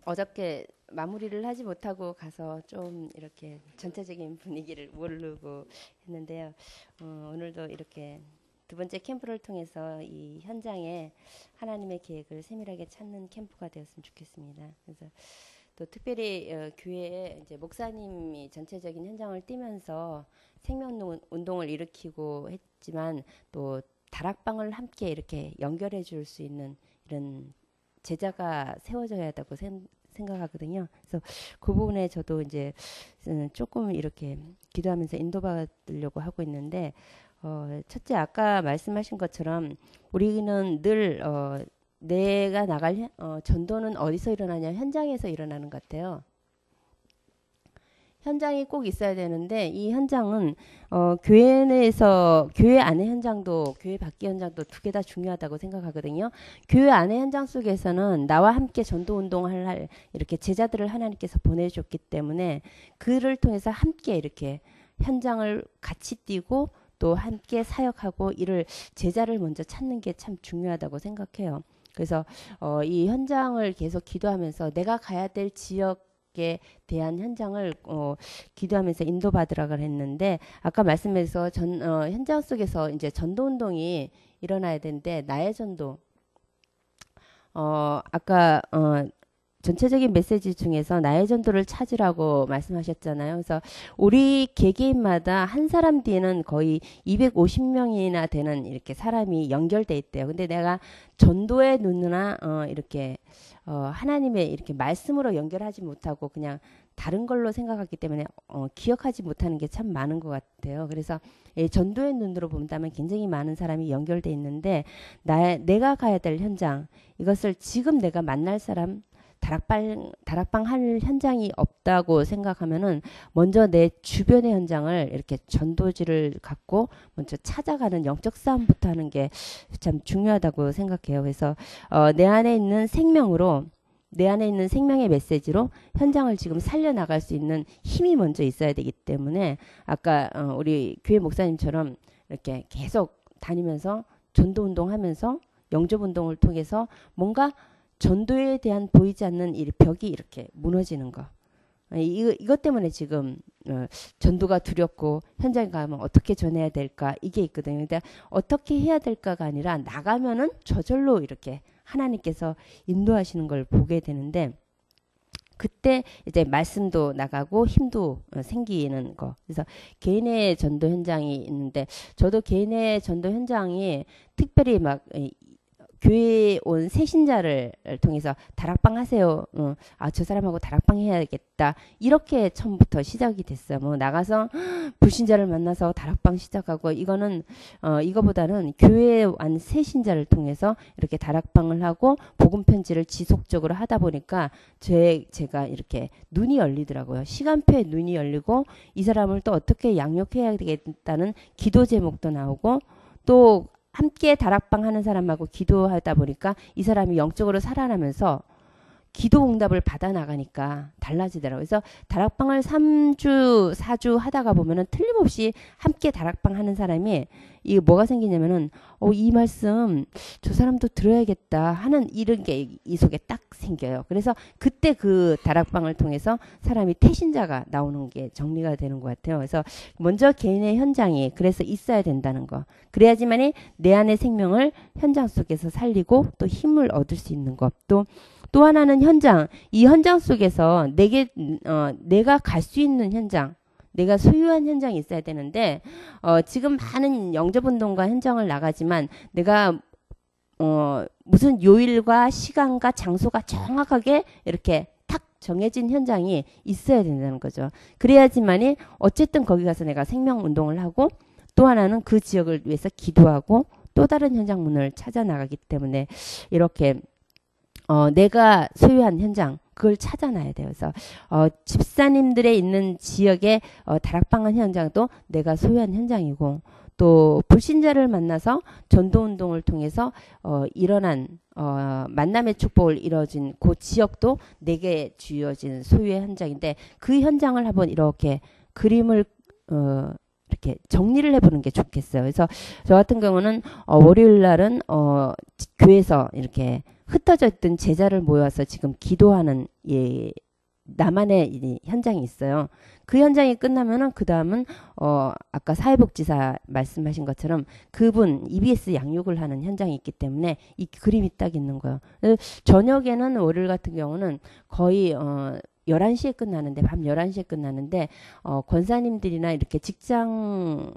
어저께 마무리를 하지 못하고 가서 좀 이렇게 전체적인 분위기를 모르고 했는데요. 오늘도 이렇게 두 번째 캠프를 통해서 이 현장에 하나님의 계획을 세밀하게 찾는 캠프가 되었으면 좋겠습니다. 그래서 또 특별히 교회에 이제 목사님이 전체적인 현장을 뛰면서 생명 운동을 일으키고 했지만 또 다락방을 함께 이렇게 연결해 줄 수 있는 이런 제자가 세워져야 한다고 생각하거든요. 그래서 그 부분에 저도 이제 조금 이렇게 기도하면서 인도받으려고 하고 있는데, 첫째 아까 말씀하신 것처럼 우리는 늘 내가 나갈 전도는 어디서 일어나냐? 현장에서 일어나는 것 같아요. 현장이 꼭 있어야 되는데 이 현장은 교회 내에서 교회 안의 현장도 교회 밖의 현장도 두 개 다 중요하다고 생각하거든요. 교회 안의 현장 속에서는 나와 함께 전도 운동을 할 이렇게 제자들을 하나님께서 보내줬기 때문에 그를 통해서 함께 이렇게 현장을 같이 뛰고 또 함께 사역하고 이를 제자를 먼저 찾는 게 참 중요하다고 생각해요. 그래서 이 현장을 계속 기도하면서 내가 가야 될 지역에 대한 현장을 기도하면서 인도받으라고 했는데 아까 말씀해서 현장 속에서 이제 전도 운동이 일어나야 되는데 나의 전도 아까 전체적인 메시지 중에서 나의 전도를 찾으라고 말씀하셨잖아요. 그래서 우리 개개인마다 한 사람 뒤에는 거의 250명이나 되는 이렇게 사람이 연결돼 있대요. 근데 내가 전도의 눈으나 이렇게 하나님의 이렇게 말씀으로 연결하지 못하고 그냥 다른 걸로 생각하기 때문에 기억하지 못하는 게 참 많은 것 같아요. 그래서 전도의 눈으로 본다면 굉장히 많은 사람이 연결돼 있는데 내가 가야 될 현장 이것을 지금 내가 만날 사람 다락방 할 현장이 없다고 생각하면은 먼저 내 주변의 현장을 이렇게 전도지를 갖고 먼저 찾아가는 영적 싸움부터 하는 게 참 중요하다고 생각해요. 그래서 내 안에 있는 생명으로 내 안에 있는 생명의 메시지로 현장을 지금 살려나갈 수 있는 힘이 먼저 있어야 되기 때문에 아까 우리 교회 목사님처럼 이렇게 계속 다니면서 전도 운동하면서 영접 운동을 통해서 뭔가 전도에 대한 보이지 않는 이 벽이 이렇게 무너지는 거. 이것 때문에 지금 전도가 두렵고 현장에 가면 어떻게 전해야 될까 이게 있거든요. 근데 어떻게 해야 될까가 아니라 나가면은 저절로 이렇게 하나님께서 인도하시는 걸 보게 되는데 그때 이제 말씀도 나가고 힘도 생기는 거. 그래서 개인의 전도 현장이 있는데 저도 개인의 전도 현장이 특별히 막 교회에 온 새신자를 통해서 다락방 하세요. 저 사람하고 다락방 해야겠다. 이렇게 처음부터 시작이 됐어요. 뭐 나가서 불신자를 만나서 다락방 시작하고 이거보다는 교회에 온 새신자를 통해서 이렇게 다락방을 하고 복음 편지를 지속적으로 하다 보니까 제가 이렇게 눈이 열리더라고요. 시간표에 눈이 열리고 이 사람을 또 어떻게 양육해야 되겠다는 기도 제목도 나오고 또 함께 다락방 하는 사람하고 기도하다 보니까 이 사람이 영적으로 살아나면서 기도 응답을 받아 나가니까 달라지더라고요. 그래서 다락방을 3주, 4주 하다가 보면은 틀림없이 함께 다락방 하는 사람이 이게 뭐가 생기냐면은 이 말씀 저 사람도 들어야겠다 하는 이런 게 이 속에 딱 생겨요. 그래서 그때 그 다락방을 통해서 사람이 태신자가 나오는 게 정리가 되는 것 같아요. 그래서 먼저 개인의 현장이 그래서 있어야 된다는 거. 그래야지만이 내 안의 생명을 현장 속에서 살리고 또 힘을 얻을 수 있는 것. 또 하나는 현장. 이 현장 속에서 내가 갈 수 있는 현장, 내가 소유한 현장이 있어야 되는데 지금 많은 영접운동가 현장을 나가지만 내가 무슨 요일과 시간과 장소가 정확하게 이렇게 탁 정해진 현장이 있어야 된다는 거죠. 그래야지만이 어쨌든 거기 가서 내가 생명운동을 하고 또 하나는 그 지역을 위해서 기도하고 또 다른 현장문을 찾아 나가기 때문에 이렇게 내가 소유한 현장 그걸 찾아놔야 돼요. 그래서 집사님들의 있는 지역에 다락방한 현장도 내가 소유한 현장이고 또 불신자를 만나서 전도운동을 통해서 일어난 만남의 축복을 이뤄진 그 지역도 내게 주어진 소유의 현장인데 그 현장을 한번 이렇게 그림을 이렇게 정리를 해보는 게 좋겠어요. 그래서 저 같은 경우는 월요일 날은 교회에서 이렇게 흩어져 있던 제자를 모여서 지금 기도하는 나만의 이 현장이 있어요. 그 현장이 끝나면은 그 다음은 아까 사회복지사 말씀하신 것처럼 그분 EBS 양육을 하는 현장이 있기 때문에 이 그림이 딱 있는 거예요. 저녁에는 월요일 같은 경우는 거의 11시에 끝나는데 밤 11시에 끝나는데 권사님들이나 이렇게 직장을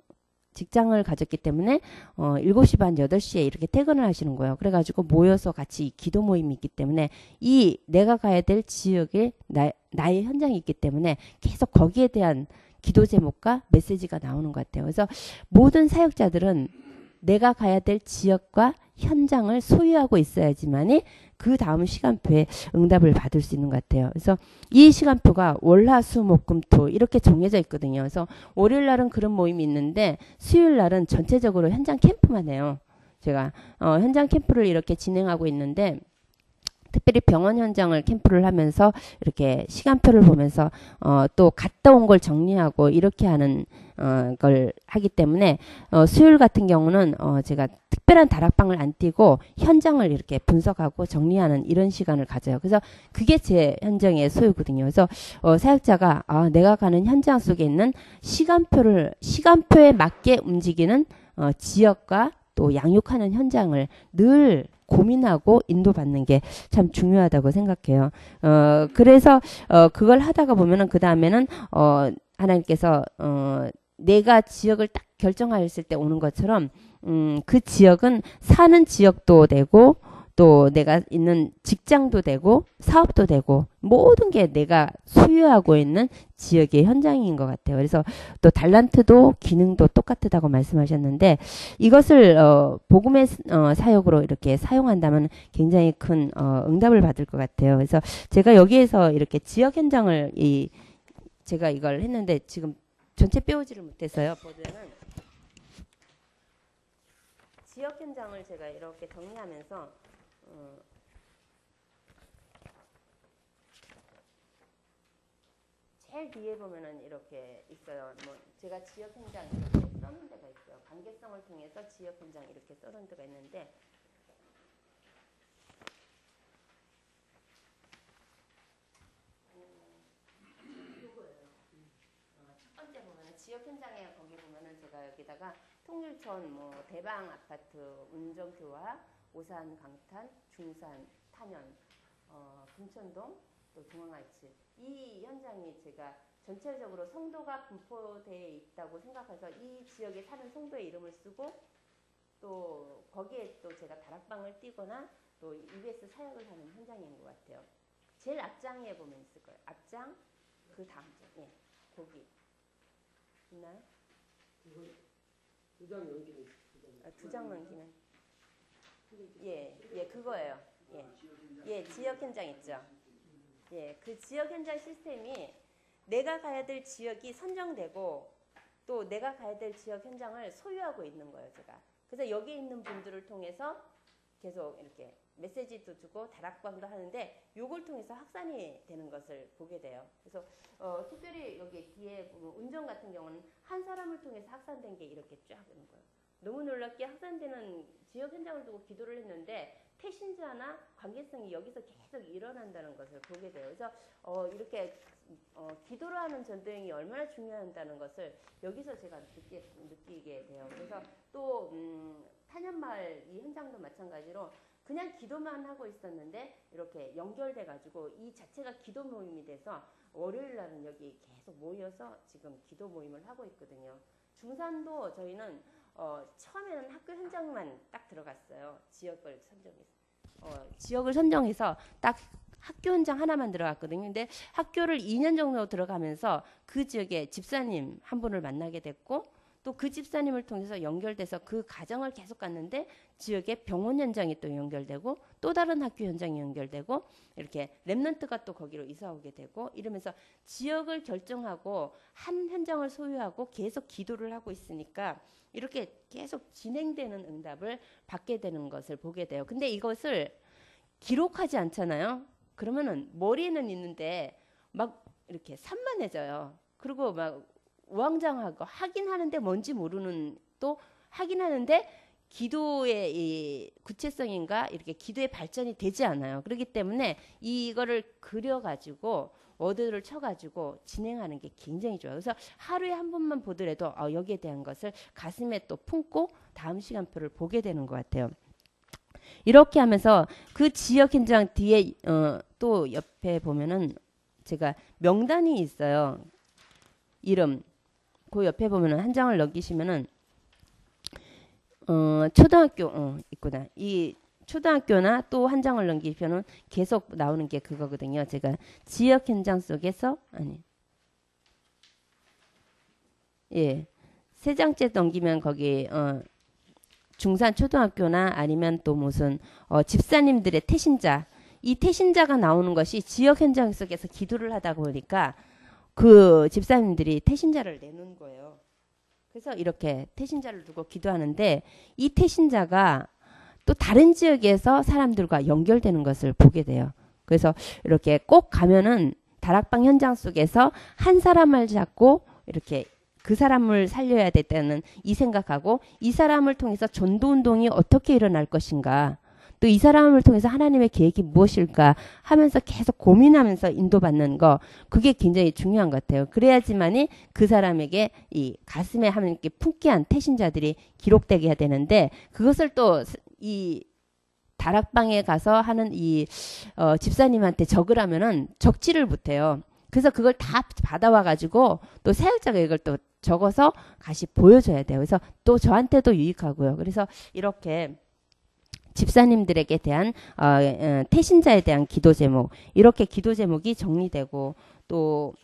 가졌기 때문에 7시 반, 8시에 이렇게 퇴근을 하시는 거예요. 그래가지고 모여서 같이 기도 모임이 있기 때문에 이 내가 가야 될 지역에 나의 현장이 있기 때문에 계속 거기에 대한 기도 제목과 메시지가 나오는 것 같아요. 그래서 모든 사역자들은 내가 가야 될 지역과 현장을 소유하고 있어야지만이 그 다음 시간표에 응답을 받을 수 있는 것 같아요. 그래서 이 시간표가 월화수목금토 이렇게 정해져 있거든요. 그래서 월요일 날은 그런 모임이 있는데 수요일 날은 전체적으로 현장 캠프만 해요. 제가 현장 캠프를 이렇게 진행하고 있는데 특별히 병원 현장을 캠프를 하면서 이렇게 시간표를 보면서 또 갔다 온 걸 정리하고 이렇게 하는 걸 하기 때문에 수요일 같은 경우는 제가 특별한 다락방을 안 띄고 현장을 이렇게 분석하고 정리하는 이런 시간을 가져요. 그래서 그게 제 현장의 소유거든요. 그래서 사역자가 내가 가는 현장 속에 있는 시간표에 맞게 움직이는 지역과 또 양육하는 현장을 늘 고민하고 인도받는 게 참 중요하다고 생각해요. 그래서 그걸 하다가 보면은 그 다음에는 하나님께서 내가 지역을 딱 결정하였을 때 오는 것처럼 그 지역은 사는 지역도 되고 또 내가 있는 직장도 되고 사업도 되고 모든 게 내가 소유하고 있는 지역의 현장인 것 같아요. 그래서 또 달란트도 기능도 똑같다고 말씀하셨는데 이것을 복음의 사역으로 이렇게 사용한다면 굉장히 큰 응답을 받을 것 같아요. 그래서 제가 여기에서 이렇게 지역 현장을 제가 이걸 했는데 지금 전체 빼오지를 못해서요. 보면은 지역 현장을 제가 이렇게 정리하면서 제일 뒤에 보면은 이렇게 있어요. 뭐 제가 지역 현장 이렇게 써놓은 데가 있어요. 관계성을 통해서 지역 현장 이렇게 써놓은 데가 있는데 이거예요. 첫 번째 보면은 지역 현장에 거기 보면은 제가 여기다가 통일촌, 뭐 대방 아파트, 운정교화, 오산 강탄, 중산 탄현, 금천동, 또 중앙아이츠 이 현장이 제가 전체적으로 성도가 분포되어 있다고 생각해서 이 지역에 사는 성도의 이름을 쓰고 또 거기에 또 제가 다락방을 띄거나 또 EBS 사역을 하는 현장인 것 같아요. 제일 앞장에 보면 있을 거예요. 앞장 그 다음 장, 예, 거기 있나요? 두 장 넘기는 두 장 넘기는 예, 그거예요. 예, 지역 현장 있죠. 예, 그 지역 현장 시스템이 내가 가야 될 지역이 선정되고 또 내가 가야 될 지역 현장을 소유하고 있는 거예요, 제가. 그래서 여기 있는 분들을 통해서 계속 이렇게 메시지도 주고 다락방도 하는데 요걸 통해서 확산이 되는 것을 보게 돼요. 그래서 특별히 여기 뒤에 보면 운전 같은 경우는 한 사람을 통해서 확산된 게 이렇게 쫙 되는 거예요. 너무 놀랍게 확산되는 지역 현장을 두고 기도를 했는데 태신자나 관계성이 여기서 계속 일어난다는 것을 보게 돼요. 그래서 이렇게 기도를 하는 전도행이 얼마나 중요하다는 것을 여기서 제가 느끼게 돼요. 그래서 또 탄현마을 이 현장도 마찬가지로 그냥 기도만 하고 있었는데 이렇게 연결돼 가지고 이 자체가 기도 모임이 돼서 월요일 날은 여기 계속 모여서 지금 기도 모임을 하고 있거든요. 중산도 저희는 처음에는 학교 현장만 딱 들어갔어요. 지역을 선정해서 딱 학교 현장 하나만 들어갔거든요. 근데 학교를 2년 정도 들어가면서 그 지역에 집사님 한 분을 만나게 됐고 또 그 집사님을 통해서 연결돼서 그 가정을 계속 갔는데 지역에 병원 현장이 또 연결되고 또 다른 학교 현장이 연결되고 이렇게 랩런트가 또 거기로 이사 오게 되고 이러면서 지역을 결정하고 한 현장을 소유하고 계속 기도를 하고 있으니까 이렇게 계속 진행되는 응답을 받게 되는 것을 보게 돼요. 근데 이것을 기록하지 않잖아요. 그러면은 머리에는 있는데 막 이렇게 산만해져요. 그리고 막 우왕좌왕하고 하긴 하는데 뭔지 모르는 또 하긴 하는데 기도의 이 구체성인가 이렇게 기도의 발전이 되지 않아요. 그렇기 때문에 이거를 그려가지고 워드를 쳐가지고 진행하는 게 굉장히 좋아요. 그래서 하루에 한 번만 보더라도 여기에 대한 것을 가슴에 또 품고 다음 시간표를 보게 되는 것 같아요. 이렇게 하면서 그 지역 현장 뒤에 또 옆에 보면은 제가 명단이 있어요. 이름. 그 옆에 보면은 한 장을 넘기시면은 초등학교 있구나. 이 초등학교나 또 한 장을 넘기면은 계속 나오는 게 그거거든요. 제가 지역 현장 속에서 예. 세 장째 넘기면 거기 중산 초등학교나 아니면 또 무슨 집사님들의 태신자 이 태신자가 나오는 것이 지역 현장 속에서 기도를 하다 보니까 그 집사님들이 태신자를 내놓은 거예요. 그래서 이렇게 태신자를 두고 기도하는데 이 태신자가 또 다른 지역에서 사람들과 연결되는 것을 보게 돼요. 그래서 이렇게 꼭 가면은 다락방 현장 속에서 한 사람을 잡고 이렇게 그 사람을 살려야 됐다는 이 생각하고 이 사람을 통해서 전도운동이 어떻게 일어날 것인가 또 이 사람을 통해서 하나님의 계획이 무엇일까 하면서 계속 고민하면서 인도받는 거 그게 굉장히 중요한 것 같아요. 그래야지만이 그 사람에게 이 가슴에 하나님께 품게 한 태신자들이 기록되게 해야 되는데 그것을 또 이 다락방에 가서 하는 이 집사님한테 적으라면은 적지를 못해요. 그래서 그걸 다 받아와 가지고 또 사역자가 이걸 또 적어서 다시 보여줘야 돼요. 그래서 또 저한테도 유익하고요. 그래서 이렇게 집사님들에게 대한 태신자에 대한 기도 제목 이렇게 기도 제목이 정리되고 또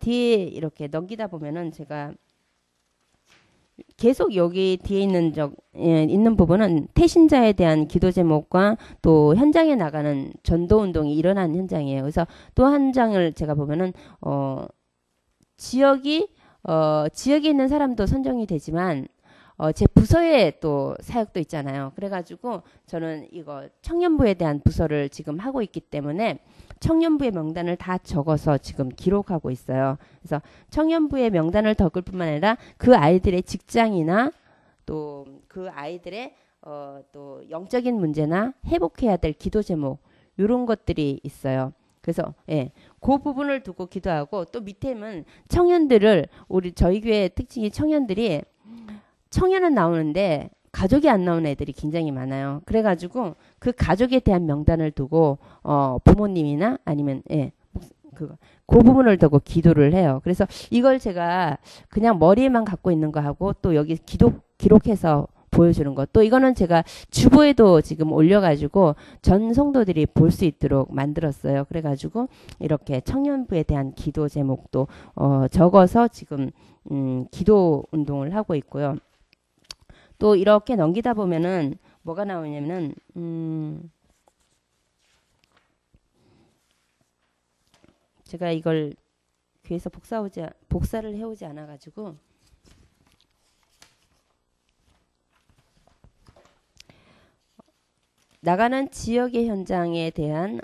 뒤에 이렇게 넘기다 보면은 제가 계속 여기 뒤에 있는 부분은 태신자에 대한 기도 제목과 또 현장에 나가는 전도 운동이 일어나는 현장이에요. 그래서 또 한 장을 제가 보면은 지역에 있는 사람도 선정이 되지만 제 부서에 또 사역도 있잖아요. 그래가지고 저는 이거 청년부에 대한 부서를 지금 하고 있기 때문에 청년부의 명단을 다 적어서 지금 기록하고 있어요. 그래서 청년부의 명단을 적을 뿐만 아니라 그 아이들의 직장이나 또 그 아이들의 또 영적인 문제나 회복해야 될 기도 제목 이런 것들이 있어요. 그래서 그 부분을 두고 기도하고 또 밑에는 청년들을 저희 교회의 특징이 청년은 나오는데 가족이 안 나오는 애들이 굉장히 많아요. 그래가지고 그 가족에 대한 명단을 두고 부모님이나 아니면 그 부분을 두고 기도를 해요. 그래서 이걸 제가 그냥 머리에만 갖고 있는 거 하고 또 여기 기록해서 보여주는 것. 또 이거는 제가 주보에도 지금 올려가지고 전 성도들이 볼 수 있도록 만들었어요. 그래가지고 이렇게 청년부에 대한 기도 제목도 적어서 지금 기도 운동을 하고 있고요. 또 이렇게 넘기다 보면은 뭐가 나오냐면은 제가 이걸 교회에서 복사를 해오지 않아가지고 나가는 지역의 현장에 대한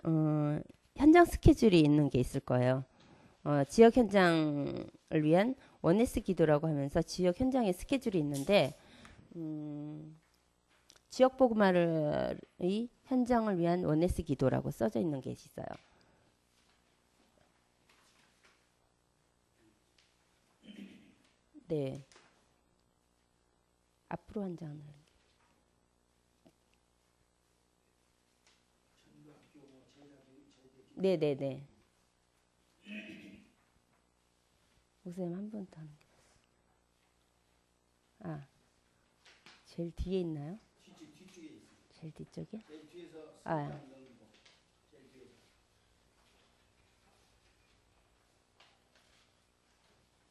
현장 스케줄이 있는 게 있을 거예요. 지역 현장을 위한 원네스 기도라고 하면서 지역 현장의 스케줄이 있는데 지역 복음화의 현장을 위한 원네스 기도라고 써져 있는 게 있어요. 네. 앞으로 한 장을. 네네네. 목사님 한 번 더 하는 게. 제일 뒤에 있나요? 뒤쪽에 있어요. 제일 뒤쪽에? 제일 뒤에서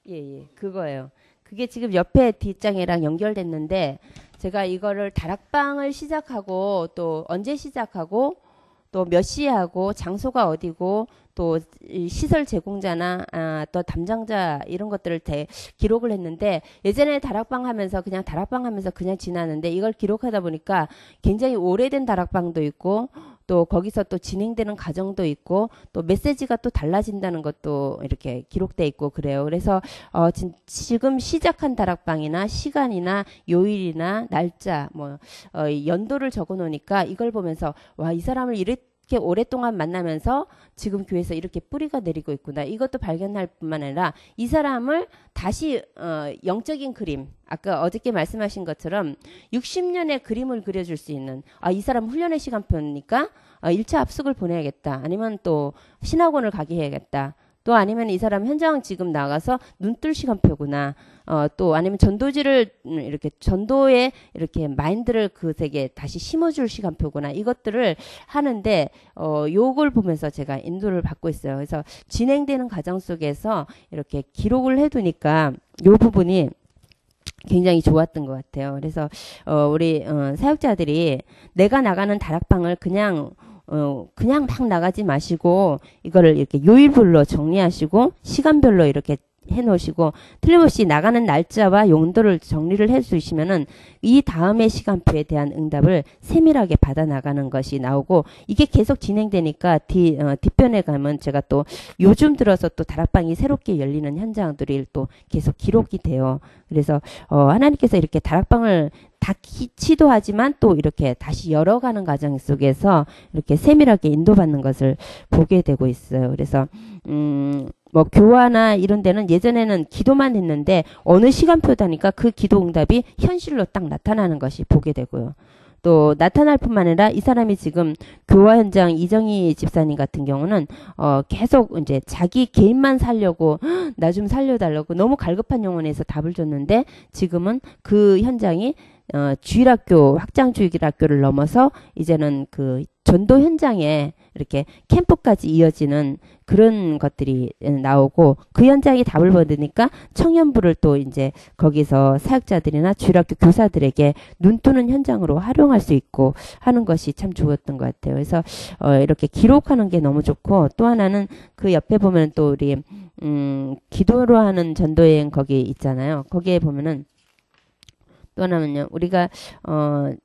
예, 그거예요. 그게 지금 옆에 뒷장이랑 연결됐는데 제가 이거를 다락방을 시작하고 또 언제 시작하고 또 몇 시에 하고 장소가 어디고 또 시설 제공자나 또 담당자 이런 것들을 기록을 했는데 예전에 다락방 하면서 그냥 지나는데 이걸 기록하다 보니까 굉장히 오래된 다락방도 있고 또 거기서 또 진행되는 과정도 있고 또 메시지가 또 달라진다는 것도 이렇게 기록돼 있고 그래요. 그래서 지금 시작한 다락방이나 시간이나 요일이나 날짜 뭐 연도를 적어 놓으니까 이걸 보면서 와, 이 사람을 이렇게 오랫동안 만나면서 지금 교회에서 이렇게 뿌리가 내리고 있구나. 이것도 발견할 뿐만 아니라 이 사람을 다시 영적인 그림, 아까 어저께 말씀하신 것처럼 60년의 그림을 그려줄 수 있는, 이 사람 훈련의 시간표니까 1차 합숙을 보내야겠다. 아니면 또 신학원을 가게 해야겠다. 또 아니면 이 사람 현장 지금 나가서 눈뜰 시간표구나. 또 아니면 전도지를 이렇게 전도에 이렇게 마인드를 그 세계에 다시 심어줄 시간표구나. 이것들을 하는데 요걸 보면서 제가 인도를 받고 있어요. 그래서 진행되는 과정 속에서 이렇게 기록을 해두니까 요 부분이 굉장히 좋았던 것 같아요. 그래서 우리 사역자들이 내가 나가는 다락방을 그냥 막 나가지 마시고 이거를 이렇게 요일별로 정리하시고 시간별로 이렇게 해놓으시고 틀림없이 나가는 날짜와 용도를 정리를 해주시면은 이 다음의 시간표에 대한 응답을 세밀하게 받아 나가는 것이 나오고 이게 계속 진행되니까 뒷변에 가면 제가 또 요즘 들어서 또 다락방이 새롭게 열리는 현장들이 또 계속 기록이 돼요. 그래서 하나님께서 이렇게 다락방을 닫기도 하지만 또 이렇게 다시 열어가는 과정 속에서 이렇게 세밀하게 인도받는 것을 보게 되고 있어요. 그래서 뭐 교화나 이런 데는 예전에는 기도만 했는데 어느 시간표다니까 그 기도 응답이 현실로 딱 나타나는 것이 보게 되고요. 또 나타날 뿐만 아니라 이 사람이 지금 교화 현장 이정희 집사님 같은 경우는 계속 이제 자기 개인만 살려고 나 좀 살려달라고 너무 갈급한 영혼에서 답을 줬는데 지금은 그 현장이 주일학교 확장 주일학교를 넘어서 이제는 그 전도 현장에 이렇게 캠프까지 이어지는 그런 것들이 나오고 그 현장이 답을 받으니까 청년부를 또 이제 거기서 사역자들이나 주일학교 교사들에게 눈뜨는 현장으로 활용할 수 있고 하는 것이 참 좋았던 것 같아요. 그래서 이렇게 기록하는 게 너무 좋고 또 하나는 그 옆에 보면 또 우리 기도로 하는 전도여행 거기 있잖아요. 거기에 보면은 또 하나는요, 우리가,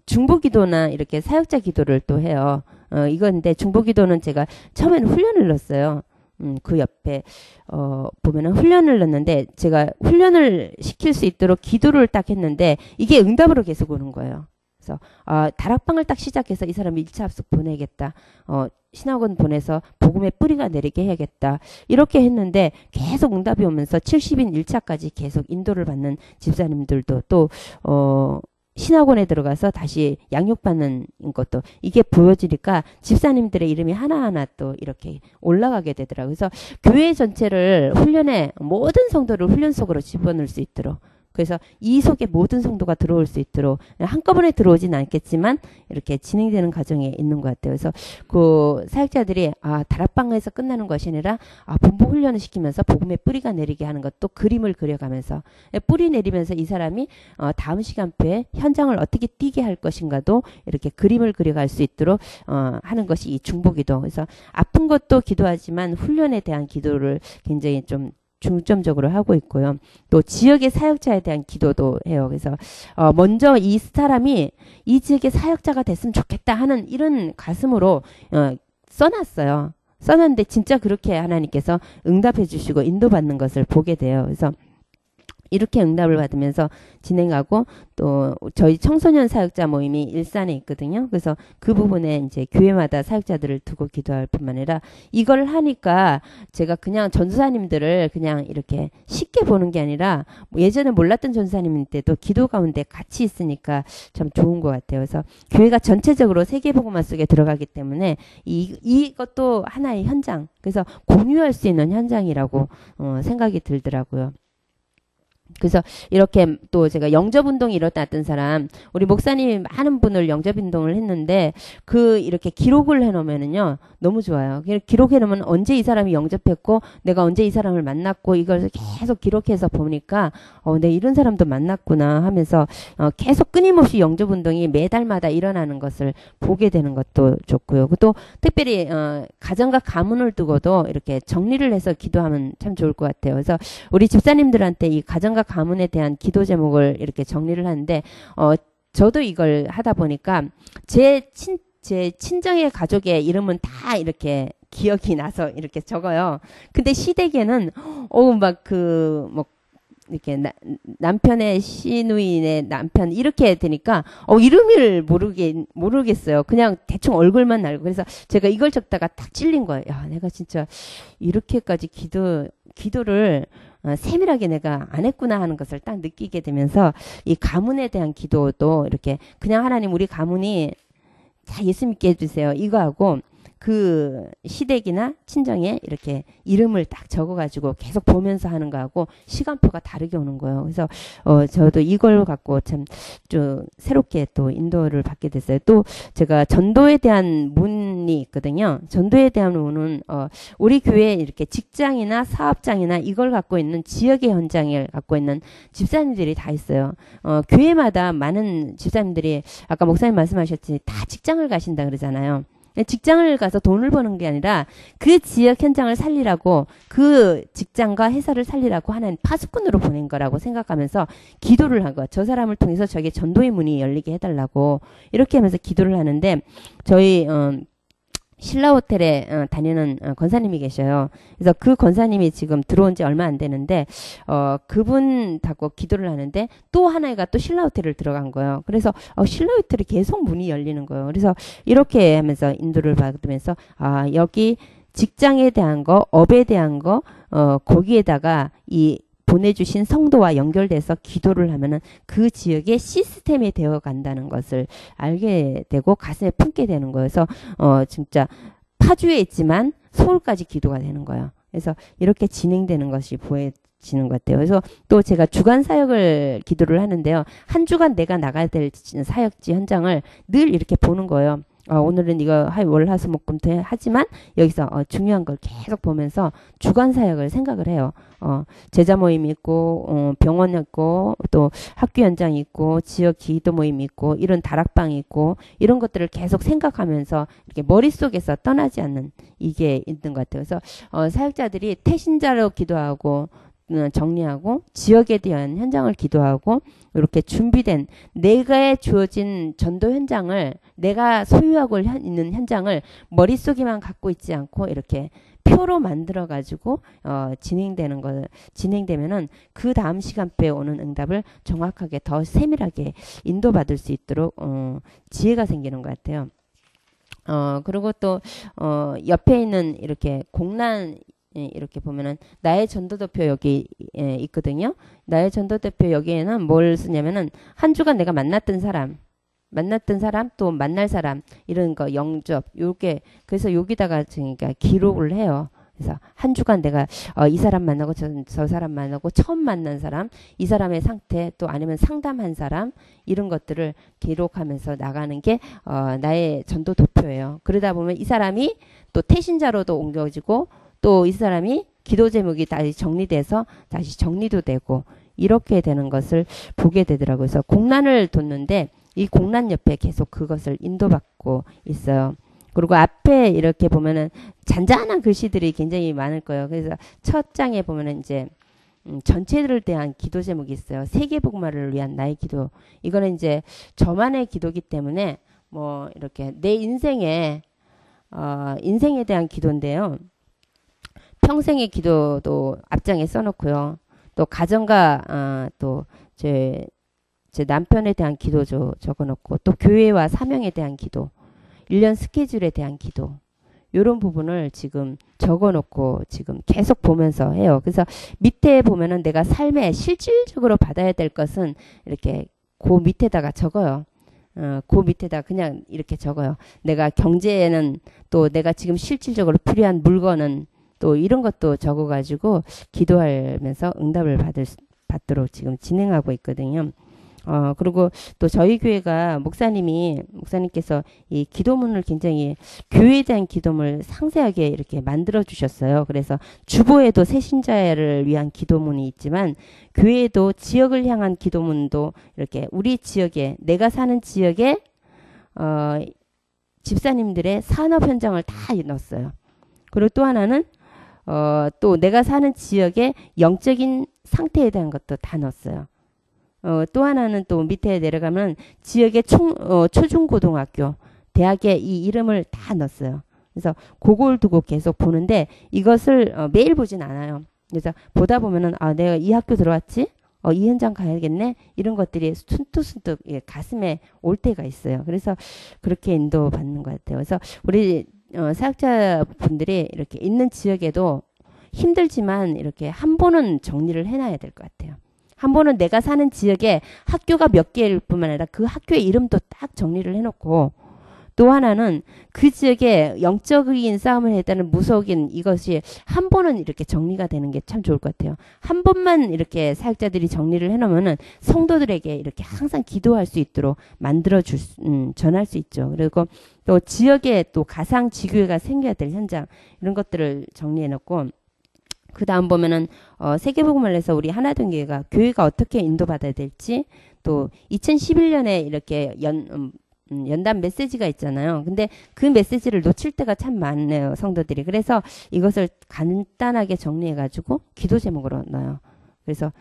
중보기도나 이렇게 사역자 기도를 또 해요. 이건데, 중보기도는 제가 처음에는 훈련을 넣었어요. 그 옆에, 보면은 훈련을 넣었는데, 제가 훈련을 시킬 수 있도록 기도를 딱 했는데, 이게 응답으로 계속 오는 거예요. 그래서, 다락방을 딱 시작해서 이 사람 1차 합숙 보내겠다. 신학원 보내서 복음의 뿌리가 내리게 해야겠다. 이렇게 했는데 계속 응답이 오면서 70인 1차까지 계속 인도를 받는 집사님들도 또 신학원에 들어가서 다시 양육받는 것도 이게 보여지니까 집사님들의 이름이 하나하나 또 이렇게 올라가게 되더라고요. 그래서 교회 전체를 훈련에 모든 성도를 훈련 속으로 집어넣을 수 있도록 그래서 이 속에 모든 성도가 들어올 수 있도록 한꺼번에 들어오진 않겠지만 이렇게 진행되는 과정에 있는 것 같아요. 그래서 그 사역자들이 다락방에서 끝나는 것이 아니라 본부 훈련을 시키면서 복음의 뿌리가 내리게 하는 것도 그림을 그려가면서 뿌리 내리면서 이 사람이 다음 시간표에 현장을 어떻게 뛰게 할 것인가도 이렇게 그림을 그려갈 수 있도록 하는 것이 이 중보기도. 그래서 아픈 것도 기도하지만 훈련에 대한 기도를 굉장히 좀 중점적으로 하고 있고요. 또 지역의 사역자에 대한 기도도 해요. 그래서 먼저 이 사람이 이 지역의 사역자가 됐으면 좋겠다 하는 이런 가슴으로 써놨어요. 써놨는데 진짜 그렇게 하나님께서 응답해 주시고 인도받는 것을 보게 돼요. 그래서 이렇게 응답을 받으면서 진행하고 또 저희 청소년 사역자 모임이 일산에 있거든요. 그래서 그 부분에 이제 교회마다 사역자들을 두고 기도할 뿐만 아니라 이걸 하니까 제가 그냥 전도사님들을 그냥 이렇게 쉽게 보는 게 아니라 예전에 몰랐던 전도사님인데도 기도 가운데 같이 있으니까 참 좋은 것 같아요. 그래서 교회가 전체적으로 세계복음화 속에 들어가기 때문에 이것도 하나의 현장, 그래서 공유할 수 있는 현장이라고 생각이 들더라고요. 그래서 이렇게 또 제가 영접운동이 일어났던 사람, 우리 목사님이 많은 분을 영접운동을 했는데 그 이렇게 기록을 해놓으면은요 너무 좋아요. 기록해놓으면 언제 이 사람이 영접했고 내가 언제 이 사람을 만났고 이걸 계속 기록해서 보니까 내가 이런 사람도 만났구나 하면서 계속 끊임없이 영접운동이 매달마다 일어나는 것을 보게 되는 것도 좋고요. 또 특별히 가정과 가문을 두고도 이렇게 정리를 해서 기도하면 참 좋을 것 같아요. 그래서 우리 집사님들한테 이 가정과 가문에 대한 기도 제목을 이렇게 정리를 하는데 저도 이걸 하다 보니까 제 제 친정의 가족의 이름은 다 이렇게 기억이 나서 이렇게 적어요. 근데 시댁에는 막 뭐 이렇게 남편의 시누이의 남편 이렇게 되니까 이름을 모르겠어요. 그냥 대충 얼굴만 알고. 그래서 제가 이걸 적다가 딱 찔린 거예요. 야, 내가 진짜 이렇게까지 기도를 세밀하게 내가 안 했구나 하는 것을 딱 느끼게 되면서 이 가문에 대한 기도도 이렇게 그냥 하나님 우리 가문이 다 예수 믿게 해주세요. 이거하고 그 시댁이나 친정에 이렇게 이름을 딱 적어가지고 계속 보면서 하는 거하고 시간표가 다르게 오는 거예요. 그래서 저도 이걸 갖고 참 좀 새롭게 또 인도를 받게 됐어요. 또 제가 전도에 대한 문이 있거든요. 전도에 대한 문은 우리 교회에 이렇게 직장이나 사업장이나 이걸 갖고 있는 지역의 현장을 갖고 있는 집사님들이 다 있어요. 교회마다 많은 집사님들이 아까 목사님 말씀하셨지 다 직장을 가신다 그러잖아요. 직장을 가서 돈을 버는 게 아니라 그 지역 현장을 살리라고 그 직장과 회사를 살리라고 하나님 파수꾼으로 보낸 거라고 생각하면서 기도를 한 거야. 저 사람을 통해서 저에게 전도의 문이 열리게 해달라고 이렇게 하면서 기도를 하는데 저희 신라 호텔에 다니는 권사님이 계셔요. 그래서 그 권사님이 지금 들어온 지 얼마 안 되는데 그분 하고 기도를 하는데 또 하나가 또 신라 호텔을 들어간 거예요. 그래서 신라 호텔이 계속 문이 열리는 거예요. 그래서 이렇게 하면서 인도를 받으면서 여기 직장에 대한 거, 업에 대한 거 거기에다가 이 보내주신 성도와 연결돼서 기도를 하면은 그 지역의 시스템이 되어 간다는 것을 알게 되고 가슴에 품게 되는 거여서 진짜 파주에 있지만 서울까지 기도가 되는 거예요. 그래서 이렇게 진행되는 것이 보여지는 것 같아요. 그래서 또 제가 주간 사역을 기도를 하는데요. 한 주간 내가 나가야 될 사역지 현장을 늘 이렇게 보는 거예요. 오늘은 이거 월화수목금토 하지만 여기서 중요한 걸 계속 보면서 주간 사역을 생각을 해요. 제자 모임이 있고 병원 있고 또 학교 현장이 있고 지역 기도 모임이 있고 이런 다락방이 있고 이런 것들을 계속 생각하면서 이렇게 머릿속에서 떠나지 않는 이게 있는 것 같아요. 그래서 사역자들이 태신자로 기도하고 정리하고 지역에 대한 현장을 기도하고 이렇게 준비된 내가 주어진 전도 현장을 내가 소유하고 있는 현장을 머릿속에만 갖고 있지 않고 이렇게 표로 만들어 가지고 진행되면은 그 다음 시간표에 오는 응답을 정확하게 더 세밀하게 인도받을 수 있도록 지혜가 생기는 것 같아요. 그리고 또 옆에 있는 이렇게 공란 이렇게 보면은 나의 전도대표 여기 있거든요. 나의 전도대표 여기에는 뭘 쓰냐면은 한 주간 내가 만났던 사람 또 만날 사람 이런 거 영접 요게 그래서 여기다가 그러니까 기록을 해요. 그래서 한 주간 내가 이 사람 만나고 저 사람 만나고 처음 만난 사람 이 사람의 상태 또 아니면 상담한 사람 이런 것들을 기록하면서 나가는 게 나의 전도 도표예요. 그러다 보면 이 사람이 또 태신자로도 옮겨지고 또 이 사람이 기도 제목이 다시 정리돼서 다시 정리도 되고 이렇게 되는 것을 보게 되더라고요. 그래서 공란을 뒀는데 이 공란 옆에 계속 그것을 인도받고 있어요. 그리고 앞에 이렇게 보면은 잔잔한 글씨들이 굉장히 많을 거예요. 그래서 첫 장에 보면은 이제 전체들을 대한 기도 제목이 있어요. 세계복음화를 위한 나의 기도. 이거는 이제 저만의 기도기 때문에 뭐 이렇게 내 인생에 대한 기도인데요. 평생의 기도도 앞장에 써놓고요. 또 가정과 또 제 남편에 대한 기도도 적어놓고 또 교회와 사명에 대한 기도 1년 스케줄에 대한 기도 이런 부분을 지금 적어놓고 지금 계속 보면서 해요. 그래서 밑에 보면은 내가 삶에 실질적으로 받아야 될 것은 이렇게 그 밑에다가 적어요. 그 밑에다 그냥 이렇게 적어요. 내가 경제에는 또 내가 지금 실질적으로 필요한 물건은 또 이런 것도 적어가지고 기도하면서 응답을 받도록 지금 진행하고 있거든요. 그리고 또 저희 교회가 목사님께서 이 기도문을 굉장히 교회에 대한 기도문을 상세하게 이렇게 만들어 주셨어요. 그래서 주보에도 새신자를 위한 기도문이 있지만 교회에도 지역을 향한 기도문도 이렇게 우리 지역에 내가 사는 지역에 집사님들의 산업 현장을 다 넣었어요. 그리고 또 하나는 또 내가 사는 지역의 영적인 상태에 대한 것도 다 넣었어요. 또 하나는 또 밑에 내려가면 지역의 초중고등학교 대학에 이 이름을 다 넣었어요. 그래서 그걸 두고 계속 보는데 이것을 매일 보진 않아요. 그래서 보다 보면은 내가 이 학교 들어왔지? 이 현장 가야겠네? 이런 것들이 순뚝순뚝 가슴에 올 때가 있어요. 그래서 그렇게 인도받는 것 같아요. 그래서 우리 사역자분들이 이렇게 있는 지역에도 힘들지만 이렇게 한 번은 정리를 해놔야 될 것 같아요. 한 번은 내가 사는 지역에 학교가 몇 개일 뿐만 아니라 그 학교의 이름도 딱 정리를 해놓고 또 하나는 그 지역에 영적인 싸움을 했다는 무속인 이것이 한 번은 이렇게 정리가 되는 게 참 좋을 것 같아요. 한 번만 이렇게 사역자들이 정리를 해놓으면은 성도들에게 이렇게 항상 기도할 수 있도록 전할 수 있죠. 그리고 또 지역에 또 가상 지교회가 생겨야 될 현장 이런 것들을 정리해놓고 그 다음 보면은 세계복음을내서 우리 하나된 교회가 어떻게 인도받아야 될지 또 2011년에 이렇게 연단 메시지가 있잖아요. 근데 그 메시지를 놓칠 때가 참 많네요. 성도들이. 그래서 이것을 간단하게 정리해가지고 기도 제목으로 넣어요. 그래서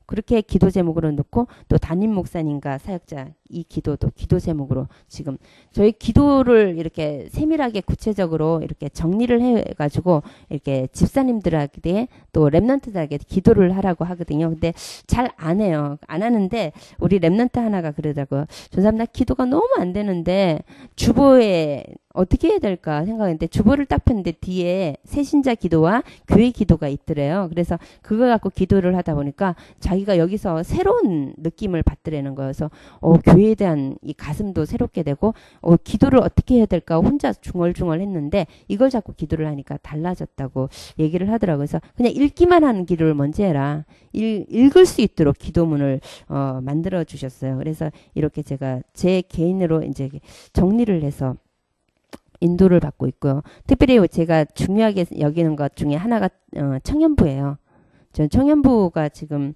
그렇게 기도 제목으로 넣고 또 담임 목사님과 사역자 이 기도도 기도 제목으로 지금 저희 기도를 이렇게 세밀하게 구체적으로 이렇게 정리를 해가지고 이렇게 집사님들에게 또 랩런트들에게 기도를 하라고 하거든요. 근데 잘 안 해요. 안 하는데 우리 랩런트 하나가 그러더라고요. 전사님 나 기도가 너무 안 되는데 주보에 어떻게 해야 될까 생각했는데 주보를 딱 폈는데 뒤에 새신자 기도와 교회 기도가 있더래요. 그래서 그거 갖고 기도를 하다 보니까 자기가 여기서 새로운 느낌을 받더라는 거예요. 그래서 교회에 대한 이 가슴도 새롭게 되고 기도를 어떻게 해야 될까 혼자 중얼중얼 했는데 이걸 자꾸 기도를 하니까 달라졌다고 얘기를 하더라고요. 그래서 그냥 읽기만 하는 기도를 먼저 해라. 읽을 수 있도록 기도문을 만들어 주셨어요. 그래서 이렇게 제가 제 개인으로 이제 정리를 해서 인도를 받고 있고요. 특별히 제가 중요하게 여기는 것 중에 하나가 청년부예요. 전 청년부가 지금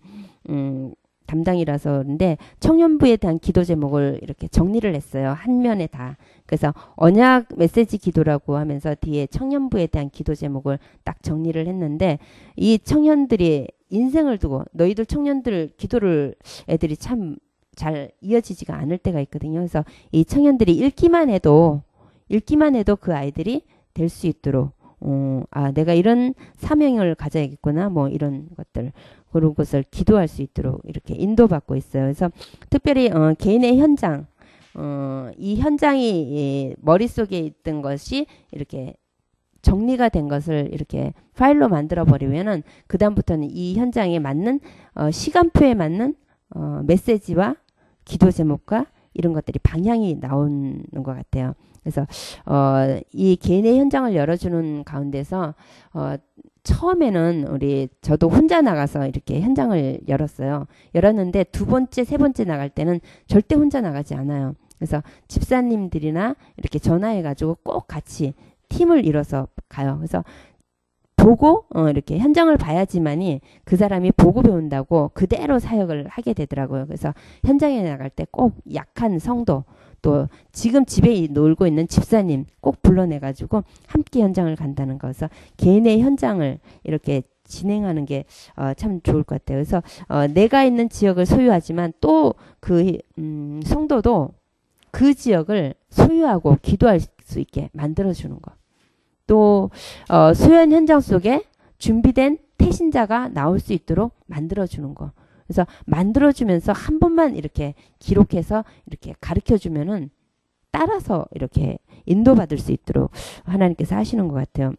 담당이라서 그런데 청년부에 대한 기도 제목을 이렇게 정리를 했어요. 한 면에 다. 그래서 언약 메시지 기도라고 하면서 뒤에 청년부에 대한 기도 제목을 딱 정리를 했는데 이 청년들이 인생을 두고 너희들 청년들 기도를 애들이 참 잘 이어지지가 않을 때가 있거든요. 그래서 이 청년들이 읽기만 해도 그 아이들이 될 수 있도록 내가 이런 사명을 가져야겠구나 뭐 이런 것들 그런 것을 기도할 수 있도록 이렇게 인도받고 있어요. 그래서 특별히 개인의 현장 이 현장이 머릿속에 있던 것이 이렇게 정리가 된 것을 이렇게 파일로 만들어 버리면은 그 다음부터는 이 현장에 맞는 시간표에 맞는 메시지와 기도 제목과 이런 것들이 방향이 나오는 것 같아요. 그래서 이 개인의 현장을 열어주는 가운데서 처음에는 저도 혼자 나가서 이렇게 현장을 열었는데 두 번째, 세 번째 나갈 때는 절대 혼자 나가지 않아요. 그래서 집사님들이나 이렇게 전화해가지고 꼭 같이 팀을 이뤄서 가요. 그래서 보고 이렇게 현장을 봐야지만이 그 사람이 보고 배운다고 그대로 사역을 하게 되더라고요. 그래서 현장에 나갈 때 꼭 약한 성도 또 지금 집에 놀고 있는 집사님 꼭 불러내가지고 함께 현장을 간다는 거. 그래서 개인의 현장을 이렇게 진행하는 게 참 좋을 것 같아요. 그래서 내가 있는 지역을 소유하지만 또 그 성도도 그 지역을 소유하고 기도할 수 있게 만들어주는 거. 또 소연 현장 속에 준비된 태신자가 나올 수 있도록 만들어주는 거. 그래서 만들어주면서 한 번만 이렇게 기록해서 이렇게 가르쳐주면은 따라서 이렇게 인도받을 수 있도록 하나님께서 하시는 것 같아요.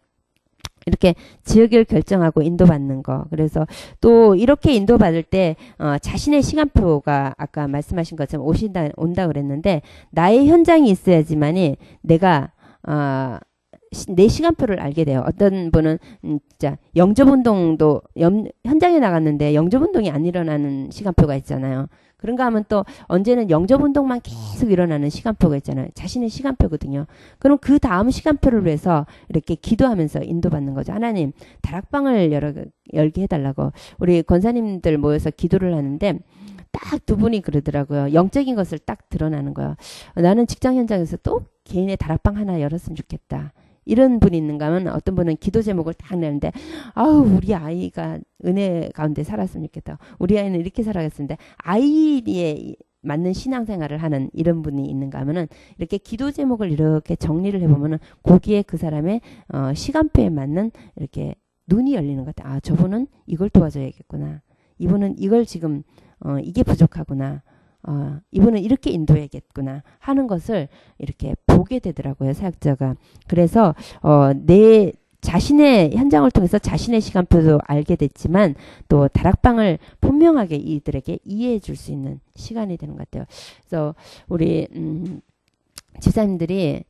이렇게 지역을 결정하고 인도받는 거. 그래서 또 이렇게 인도받을 때 자신의 시간표가 아까 말씀하신 것처럼 온다 그랬는데 나의 현장이 있어야지만이 내가 내 시간표를 알게 돼요. 어떤 분은 진짜 영접운동도 현장에 나갔는데 영접운동이 안 일어나는 시간표가 있잖아요. 그런가 하면 또 언제는 영접운동만 계속 일어나는 시간표가 있잖아요. 자신의 시간표거든요. 그럼 그 다음 시간표를 위해서 이렇게 기도하면서 인도받는 거죠. 하나님 다락방을 열게 해달라고 우리 권사님들 모여서 기도를 하는데 딱 두 분이 그러더라고요. 영적인 것을 딱 드러나는 거예요. 나는 직장 현장에서 또 개인의 다락방 하나 열었으면 좋겠다. 이런 분이 있는가 하면 어떤 분은 기도 제목을 딱 내는데 우리 아이가 은혜 가운데 살았으면 좋겠다. 우리 아이는 이렇게 살아갔는데 아이의 맞는 신앙생활을 하는 이런 분이 있는가 하면은 이렇게 기도 제목을 이렇게 정리를 해보면은 거기에 그 사람의 시간표에 맞는 이렇게 눈이 열리는 것 같아요. 아, 저분은 이걸 도와줘야겠구나. 이분은 이걸 지금 이게 부족하구나. 이분은 이렇게 인도해야겠구나 하는 것을 이렇게 보게 되더라고요, 사역자가. 그래서 내 자신의 현장을 통해서 자신의 시간표도 알게 됐지만 또 다락방을 분명하게 이들에게 이해해 줄 수 있는 시간이 되는 것 같아요. 그래서 우리 지사님들이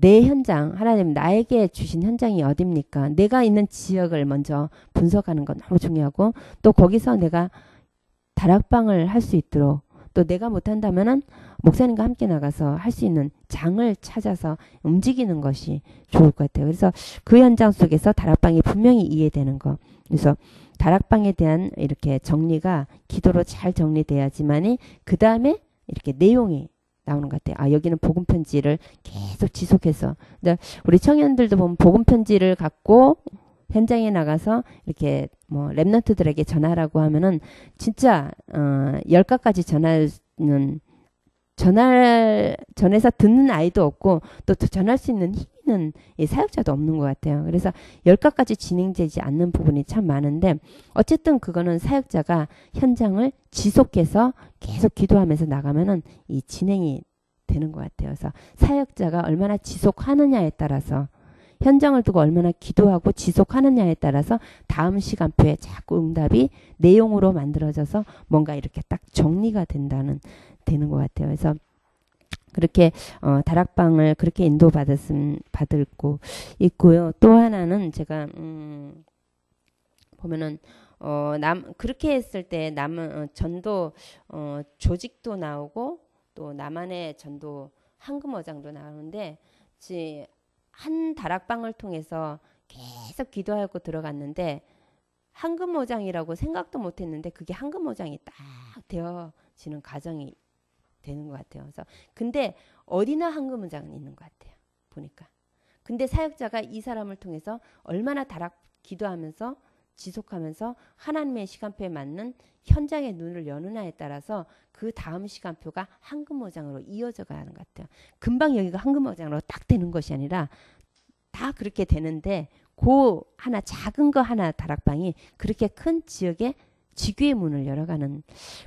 내 현장, 하나님 나에게 주신 현장이 어딥니까? 내가 있는 지역을 먼저 분석하는 건 너무 중요하고 또 거기서 내가 다락방을 할 수 있도록 또 내가 못한다면은 목사님과 함께 나가서 할 수 있는 장을 찾아서 움직이는 것이 좋을 것 같아요. 그래서 그 현장 속에서 다락방이 분명히 이해되는 거. 그래서 다락방에 대한 이렇게 정리가 기도로 잘 정리돼야지만이 그 다음에 이렇게 내용이 나오는 것 같아요. 아, 여기는 복음 편지를 계속 지속해서. 우리 청년들도 보면 복음 편지를 갖고 현장에 나가서 이렇게 뭐 랩런트들에게 전하라고 하면은 진짜 10가까지 전해서 듣는 아이도 없고 또 전할 수 있는 힘 있는 사역자도 없는 것 같아요. 그래서 10가까지 진행되지 않는 부분이 참 많은데 어쨌든 그거는 사역자가 현장을 지속해서 계속 기도하면서 나가면은 이 진행이 되는 것 같아요. 그래서 사역자가 얼마나 지속하느냐에 따라서 현장을 두고 얼마나 기도하고 지속하느냐에 따라서 다음 시간표에 자꾸 응답이 내용으로 만들어져서 뭔가 이렇게 딱 정리가 되는 것 같아요. 그래서 그렇게 다락방을 그렇게 받을고 있고요. 또 하나는 제가 보면은 그렇게 했을 때 남은 전도 조직도 나오고 또 나만의 전도 황금어장도 나오는데 한 다락방을 통해서 계속 기도하고 들어갔는데 황금어장이라고 생각도 못했는데 그게 황금어장이 딱 되어지는 과정이 되는 것 같아요. 그래서 근데 어디나 황금어장은 있는 것 같아요. 보니까. 근데 사역자가 이 사람을 통해서 얼마나 기도하면서 지속하면서 하나님의 시간표에 맞는 현장의 눈을 여느냐에 따라서 그 다음 시간표가 황금어장으로 이어져 가는 것 같아요. 금방 여기가 황금어장으로 딱 되는 것이 아니라 다 그렇게 되는데 작은 거 하나 다락방이 그렇게 큰 지역에 지구의 문을 열어가는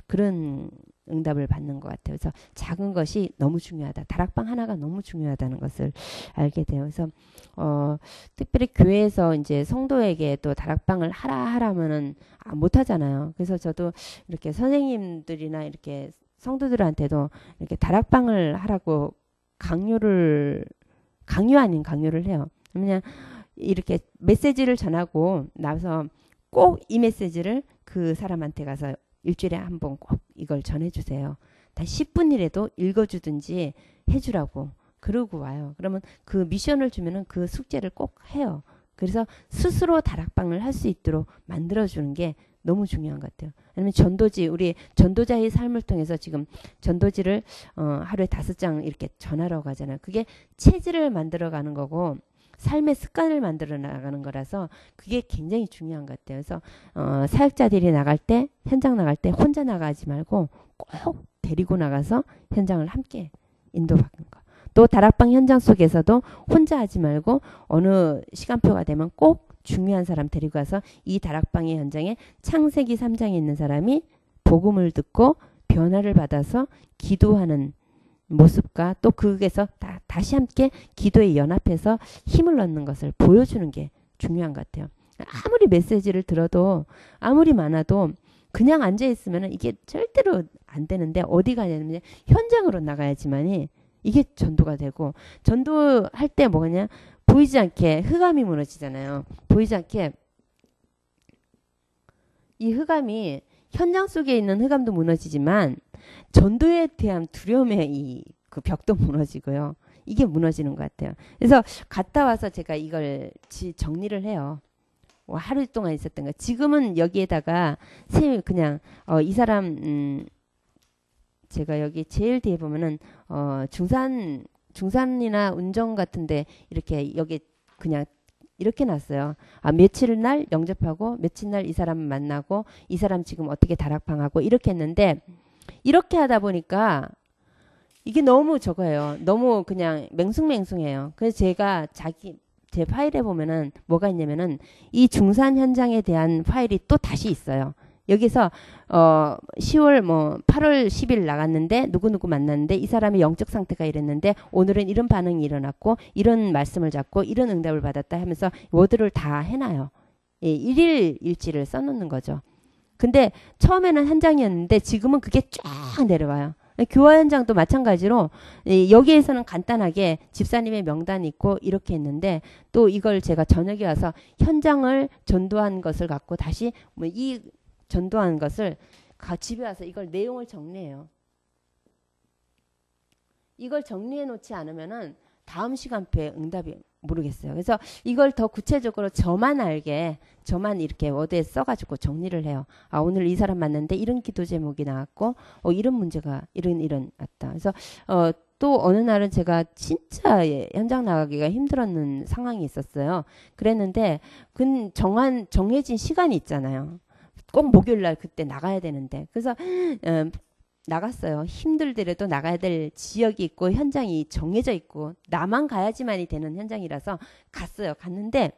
그런 응답을 받는 것 같아요. 그래서 작은 것이 너무 중요하다. 다락방 하나가 너무 중요하다는 것을 알게 돼요. 그래서 특별히 교회에서 이제 성도에게 또 다락방을 하라면은 못 하잖아요. 그래서 저도 이렇게 선생님들이나 이렇게 성도들한테도 이렇게 다락방을 하라고 강요 아닌 강요를 해요. 그냥 이렇게 메시지를 전하고 나서 꼭 이 메시지를 그 사람한테 가서 일주일에 한 번 꼭 이걸 전해주세요. 다 10분이라도 읽어주든지 해주라고 그러고 와요. 그러면 그 미션을 주면은 그 숙제를 꼭 해요. 그래서 스스로 다락방을 할 수 있도록 만들어주는 게 너무 중요한 것 같아요. 왜냐면 우리 전도자의 삶을 통해서 지금 전도지를 하루에 5장 이렇게 전하러 가잖아요. 그게 체질을 만들어가는 거고 삶의 습관을 만들어 나가는 거라서 그게 굉장히 중요한 것 같아요. 그래서 사역자들이 현장 나갈 때 혼자 나가지 말고 꼭 데리고 나가서 현장을 함께 인도받는 거. 또 다락방 현장 속에서도 혼자 하지 말고 어느 시간표가 되면 꼭 중요한 사람 데리고 가서 이 다락방의 현장에 창세기 3장에 있는 사람이 복음을 듣고 변화를 받아서 기도하는 모습과 또 그에서 다시 함께 기도에 연합해서 힘을 얻는 것을 보여주는 게 중요한 것 같아요. 아무리 메시지를 들어도 아무리 많아도 그냥 앉아있으면 이게 절대로 안 되는데 어디 가냐면 현장으로 나가야지만이 이게 전도가 되고 전도할 때 뭐냐 보이지 않게 흑암이 무너지잖아요. 보이지 않게 이 흑암이 현장 속에 있는 흑암도 무너지지만 전도에 대한 두려움의 그 벽도 무너지고요. 이게 무너지는 것 같아요. 그래서 갔다 와서 제가 이걸 정리를 해요. 하루 동안 있었던 거. 지금은 여기에다가 그냥 이 사람 제가 여기 제일 뒤에 보면은 중산이나 운정 같은데 이렇게 여기 그냥 이렇게 놨어요. 며칠 날 영접하고 며칠 날 이 사람 만나고 이 사람 지금 어떻게 다락방하고 이렇게 했는데 이렇게 하다 보니까 이게 너무 저거예요. 너무 그냥 맹숭맹숭해요. 그래서 제가 제 파일에 보면은 뭐가 있냐면은 이 중산 현장에 대한 파일이 또 다시 있어요. 여기서 10월 8월 10일 나갔는데 누구누구 만났는데 이 사람의 영적 상태가 이랬는데 오늘은 이런 반응이 일어났고 이런 말씀을 잡고 이런 응답을 받았다 하면서 워드를 다 해놔요. 예, 일일 일지를 써놓는 거죠. 근데 처음에는 한 장이었는데 지금은 그게 쫙 내려와요. 교화 현장도 마찬가지로 여기에서는 간단하게 집사님의 명단이 있고 이렇게 있는데 또 이걸 제가 저녁에 와서 현장을 전도한 것을 갖고 다시 이 전도한 것을 집에 와서 이걸 내용을 정리해요. 이걸 정리해 놓지 않으면은 다음 시간표에 응답이 모르겠어요. 그래서 이걸 더 구체적으로 저만 알게 저만 이렇게 워드에 써가지고 정리를 해요. 아, 오늘 이 사람 만났는데 이런 기도 제목이 나왔고 이런 문제가 이런 왔다. 그래서 또 어느 날은 제가 진짜 현장 나가기가 힘들었는 상황이 있었어요. 그랬는데 정해진 시간이 있잖아요. 꼭 목요일 날 그때 나가야 되는데 그래서 나갔어요. 힘들더라도 나가야 될 지역이 있고 현장이 정해져 있고 나만 가야지만이 되는 현장이라서 갔어요. 갔는데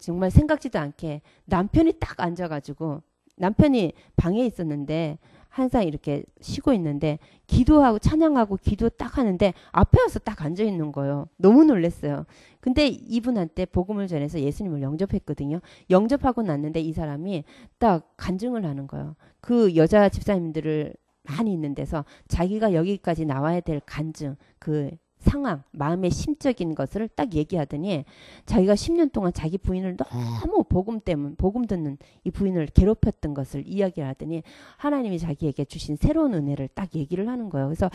정말 생각지도 않게 남편이 딱 앉아가지고 남편이 방에 있었는데 항상 이렇게 쉬고 있는데 기도하고 찬양하고 기도 딱 하는데 앞에 와서 딱 앉아 있는 거예요. 너무 놀랐어요. 근데 이분한테 복음을 전해서 예수님을 영접했거든요. 영접하고 났는데 이 사람이 딱 간증을 하는 거예요. 그 여자 집사님들을 많이 있는 데서 자기가 여기까지 나와야 될 간증, 그 상황, 마음의 심적인 것을 딱 얘기하더니 자기가 10년 동안 자기 부인을 너무 복음 듣는 이 부인을 괴롭혔던 것을 이야기를 하더니 하나님이 자기에게 주신 새로운 은혜를 딱 얘기를 하는 거예요. 그래서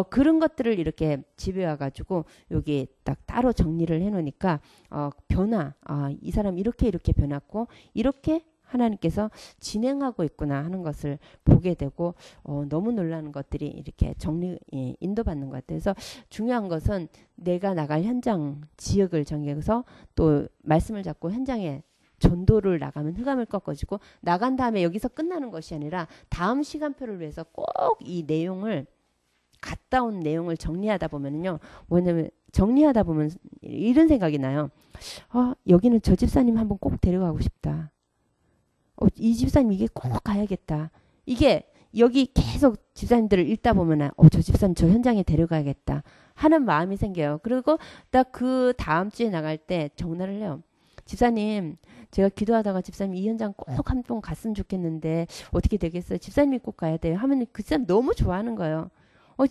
그런 것들을 이렇게 집에 와가지고 여기 딱 따로 정리를 해놓으니까 변화, 이 사람 이렇게 변했고 이렇게 하나님께서 진행하고 있구나 하는 것을 보게 되고 너무 놀라는 것들이 이렇게 인도받는 것 같아요. 그래서 중요한 것은 내가 나갈 현장 지역을 정해서 또 말씀을 잡고 현장에 전도를 나가면 흑암을 꺾어지고 나간 다음에 여기서 끝나는 것이 아니라 다음 시간표를 위해서 꼭 이 내용을 갔다 온 내용을 정리하다 보면요. 뭐냐면 정리하다 보면 이런 생각이 나요. 여기는 저 집사님 한번 꼭 데려가고 싶다. 이 집사님 이게 꼭 가야겠다. 이게 여기 계속 집사님들을 읽다 보면 저 집사님 저 현장에 데려가야겠다 하는 마음이 생겨요. 그리고 딱 그 다음 주에 나갈 때 전화를 해요. 집사님 제가 기도하다가 집사님 이 현장 꼭 한 번 갔으면 좋겠는데 어떻게 되겠어요? 집사님이 꼭 가야 돼요. 하면 그 사람 너무 좋아하는 거예요.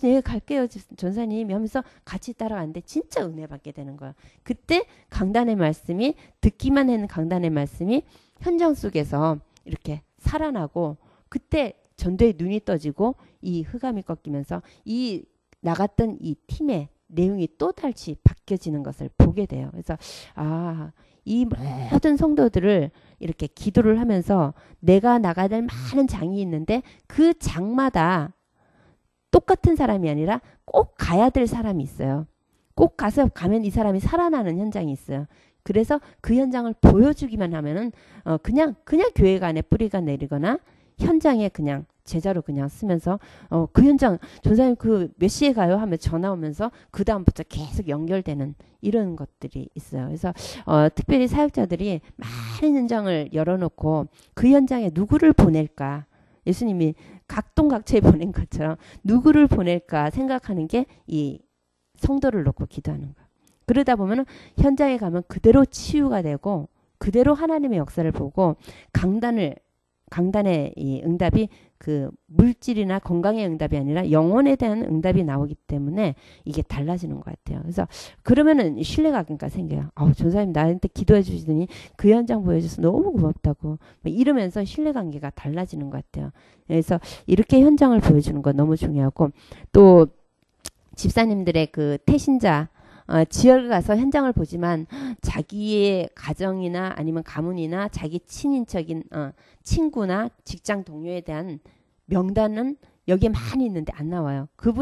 네 갈게요 전사님이 하면서 같이 따라가는데 진짜 은혜 받게 되는 거예요. 그때 강단의 말씀이 듣기만 하는 강단의 말씀이 현장 속에서 이렇게 살아나고 그때 전도의 눈이 떠지고 이 흑암이 꺾이면서 이 나갔던 이 팀의 내용이 또다시 바뀌어지는 것을 보게 돼요. 그래서 이 모든 성도들을 이렇게 기도를 하면서 내가 나가야 될 많은 장이 있는데 그 장마다 똑같은 사람이 아니라 꼭 가야 될 사람이 있어요. 꼭 가면 이 사람이 살아나는 현장이 있어요. 그래서 그 현장을 보여주기만 하면은 그냥 교회가 안에 뿌리가 내리거나 현장에 그냥 제자로 그냥 쓰면서 그 현장 전사님 그 몇 시에 가요 하면 전화 오면서 그 다음부터 계속 연결되는 이런 것들이 있어요. 그래서 특별히 사역자들이 많은 현장을 열어놓고 그 현장에 누구를 보낼까 예수님이 각동각처에 보낸 것처럼 누구를 보낼까 생각하는 게 이 성도를 놓고 기도하는 거예요. 그러다 보면 현장에 가면 그대로 치유가 되고 그대로 하나님의 역사를 보고 강단의 이 응답이 그 물질이나 건강의 응답이 아니라 영혼에 대한 응답이 나오기 때문에 이게 달라지는 것 같아요. 그래서 그러면은 신뢰가 생겨요. 전사님 나한테 기도해 주시더니 그 현장 보여줘서 너무 고맙다고 이러면서 신뢰관계가 달라지는 것 같아요. 그래서 이렇게 현장을 보여주는 건 너무 중요하고 또 집사님들의 그 태신자 지역에 가서 현장을 보지만 자기의 가정이나 아니면 가문이나 자기 친인척인 친구나 직장 동료에 대한 명단은 여기에 많이 있는데 안 나와요. 그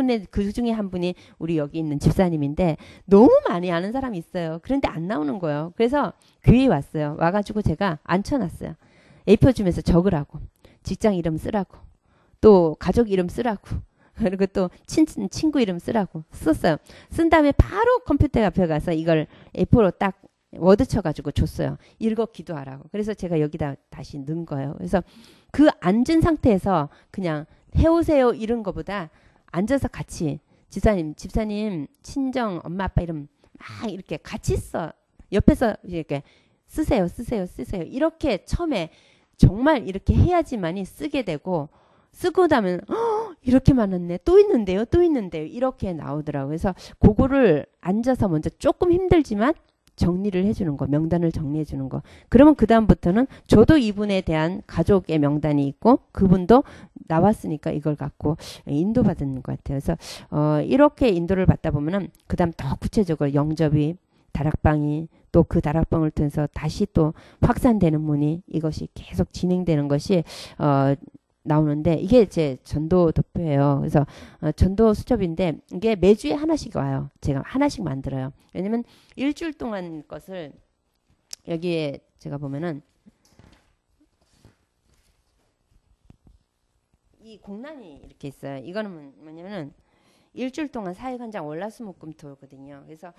중에 한 분이 우리 여기 있는 집사님인데 너무 많이 아는 사람이 있어요. 그런데 안 나오는 거예요. 그래서 교회에 왔어요. 와가지고 제가 앉혀놨어요. A4 주면서 적으라고. 직장 이름 쓰라고. 또 가족 이름 쓰라고 그리고 또 친구 이름 쓰라고 썼어요. 쓴 다음에 바로 컴퓨터 앞에 가서 이걸 A4로 딱 워드 쳐가지고 줬어요. 읽어 기도하라고. 그래서 제가 여기다 다시 넣은 거예요. 그래서 그 앉은 상태에서 그냥 해오세요 이런 거보다 앉아서 같이 집사님 친정 엄마 아빠 이름 막 이렇게 같이 써. 옆에서 이렇게 쓰세요. 이렇게 처음에 정말 이렇게 해야지만이 쓰게 되고 쓰고 나면 이렇게 많았네. 또 있는데요. 이렇게 나오더라고요. 그래서 그거를 앉아서 먼저 조금 힘들지만 정리를 해주는 거, 명단을 정리해 주는 거. 그러면 그 다음부터는 저도 이분에 대한 가족의 명단이 있고 그분도 나왔으니까 이걸 갖고 인도받는 것 같아요. 그래서 이렇게 인도를 받다 보면은 그 다음 더 구체적으로 영접이 다락방이 또 그 다락방을 통해서 다시 또 확산되는 문이 이것이 계속 진행되는 것이 나오는데 이게 제 전도 도표예요. 그래서 전도 수첩인데 이게 매주에 하나씩 와요. 제가 하나씩 만들어요. 왜냐면 일주일 동안 것을 여기에 제가 보면은 이 공란이 이렇게 있어요. 이거는 뭐냐면은 일주일 동안 사역헌장 월화수목금토거든요. 그래서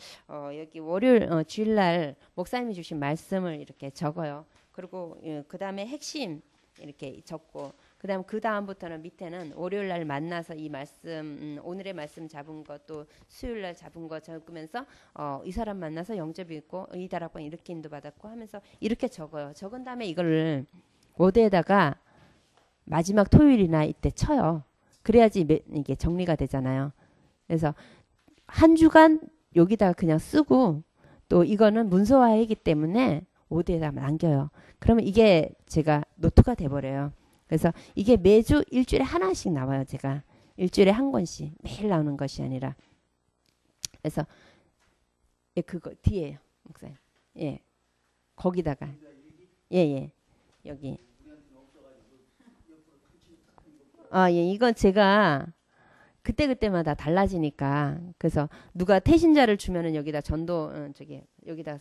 여기 월요일 주일날 목사님이 주신 말씀을 이렇게 적어요. 그리고 그 다음에 핵심 이렇게 적고 그다음 그 다음부터는 밑에는 월요일 날 만나서 이 말씀 오늘의 말씀 잡은 것 또 수요일 날 잡은 거 적으면서 이 사람 만나서 영접이 있고 이 다락방 이렇게 인도받았고 하면서 이렇게 적어요. 적은 다음에 이거를 워드에다가 마지막 토요일이나 이때 쳐요. 그래야지 이게 정리가 되잖아요. 그래서 한 주간 여기다가 그냥 쓰고 또 이거는 문서화이기 때문에 워드에다 남겨요. 그러면 이게 제가 노트가 돼버려요. 그래서 이게 매주 일주일에 하나씩 나와요. 제가 일주일에 한 권씩 매일 나오는 것이 아니라 그래서 그거 뒤에요. 목사님. 예. 거기다가 예. 여기 예. 이건 제가 그때그때마다 달라지니까 그래서 누가 태신자를 주면은 여기다 전도 여기다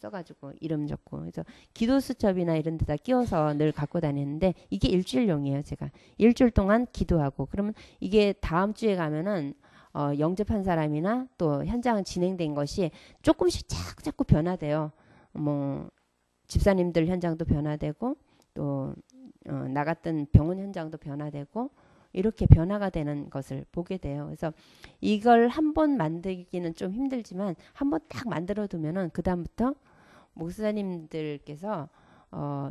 써가지고 이름 적고 그래서 기도 수첩이나 이런 데다 끼워서 늘 갖고 다니는데 이게 일주일용이에요. 제가 일주일 동안 기도하고 그러면 이게 다음 주에 가면은 영접한 사람이나 또 현장 진행된 것이 조금씩 자꾸 변화돼요. 뭐 집사님들 현장도 변화되고 또 나갔던 병원 현장도 변화되고 이렇게 변화가 되는 것을 보게 돼요. 그래서 이걸 한번 만들기는 좀 힘들지만 한번 딱 만들어 두면은 그 다음부터 목사님들께서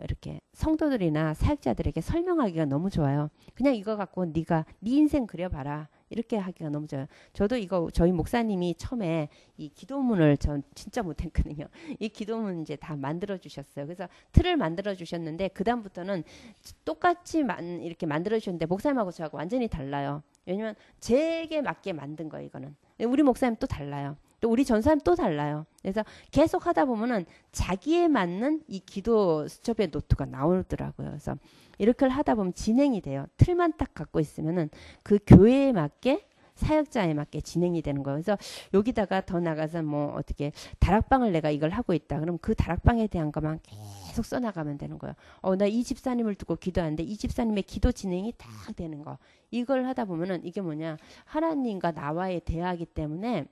이렇게 성도들이나 사역자들에게 설명하기가 너무 좋아요. 그냥 이거 갖고 네가 네 인생 그려봐라. 이렇게 하기가 너무 좋아요. 저도 이거 저희 목사님이 처음에 이 기도문을 전 진짜 못했거든요. 이 기도문 이제 다 만들어 주셨어요. 그래서 틀을 만들어 주셨는데 그 다음부터는 똑같이 이렇게 만들어 주셨는데 목사님하고 저하고 완전히 달라요. 왜냐면 제게 맞게 만든 거예요. 이거는 우리 목사님 또 달라요. 또 우리 전사님 또 달라요. 그래서 계속 하다 보면은 자기에 맞는 이 기도 수첩의 노트가 나오더라고요. 그래서 이렇게 하다 보면 진행이 돼요. 틀만 딱 갖고 있으면은 그 교회에 맞게 사역자에 맞게 진행이 되는 거예요. 그래서 여기다가 더 나가서 뭐 어떻게 다락방을 내가 이걸 하고 있다. 그럼 그 다락방에 대한 것만 계속 써나가면 되는 거예요. 나 이 집사님을 두고 기도하는데 이 집사님의 기도 진행이 딱 되는 거. 이걸 하다 보면은 이게 뭐냐. 하나님과 나와의 대화이기 때문에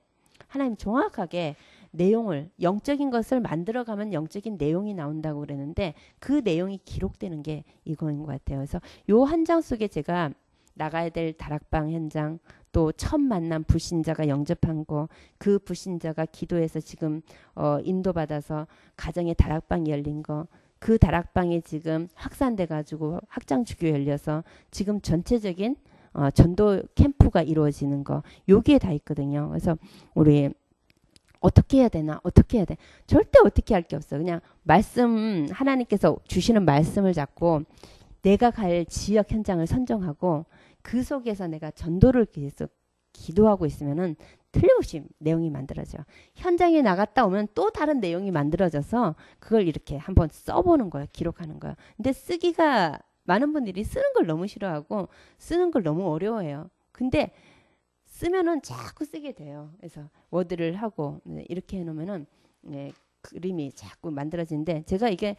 하나님 정확하게 내용을 영적인 것을 만들어가면 영적인 내용이 나온다고 그러는데 그 내용이 기록되는 게 이거인 것 같아요. 그래서 요 한 장 속에 제가 나가야 될 다락방 현장 또 처음 만난 불신자가 영접한 거 그 불신자가 기도해서 지금 인도받아서 가정의 다락방이 열린 거 그 다락방이 지금 확산돼 가지고 확장주교 열려서 지금 전체적인 전도 캠프가 이루어지는 거 여기에 다 있거든요. 그래서 우리 어떻게 해야 되나 어떻게 해야 돼 절대 어떻게 할 게 없어. 그냥 말씀 하나님께서 주시는 말씀을 잡고 내가 갈 지역 현장을 선정하고 그 속에서 내가 전도를 계속 기도하고 있으면은 틀림없이 내용이 만들어져. 현장에 나갔다 오면 또 다른 내용이 만들어져서 그걸 이렇게 한번 써보는 거예요. 기록하는 거예요. 근데 쓰기가 많은 분들이 쓰는 걸 너무 싫어하고 쓰는 걸 너무 어려워해요. 근데 쓰면은 자꾸 쓰게 돼요. 그래서 워드를 하고 이렇게 해놓으면은 그림이 자꾸 만들어지는데 제가 이게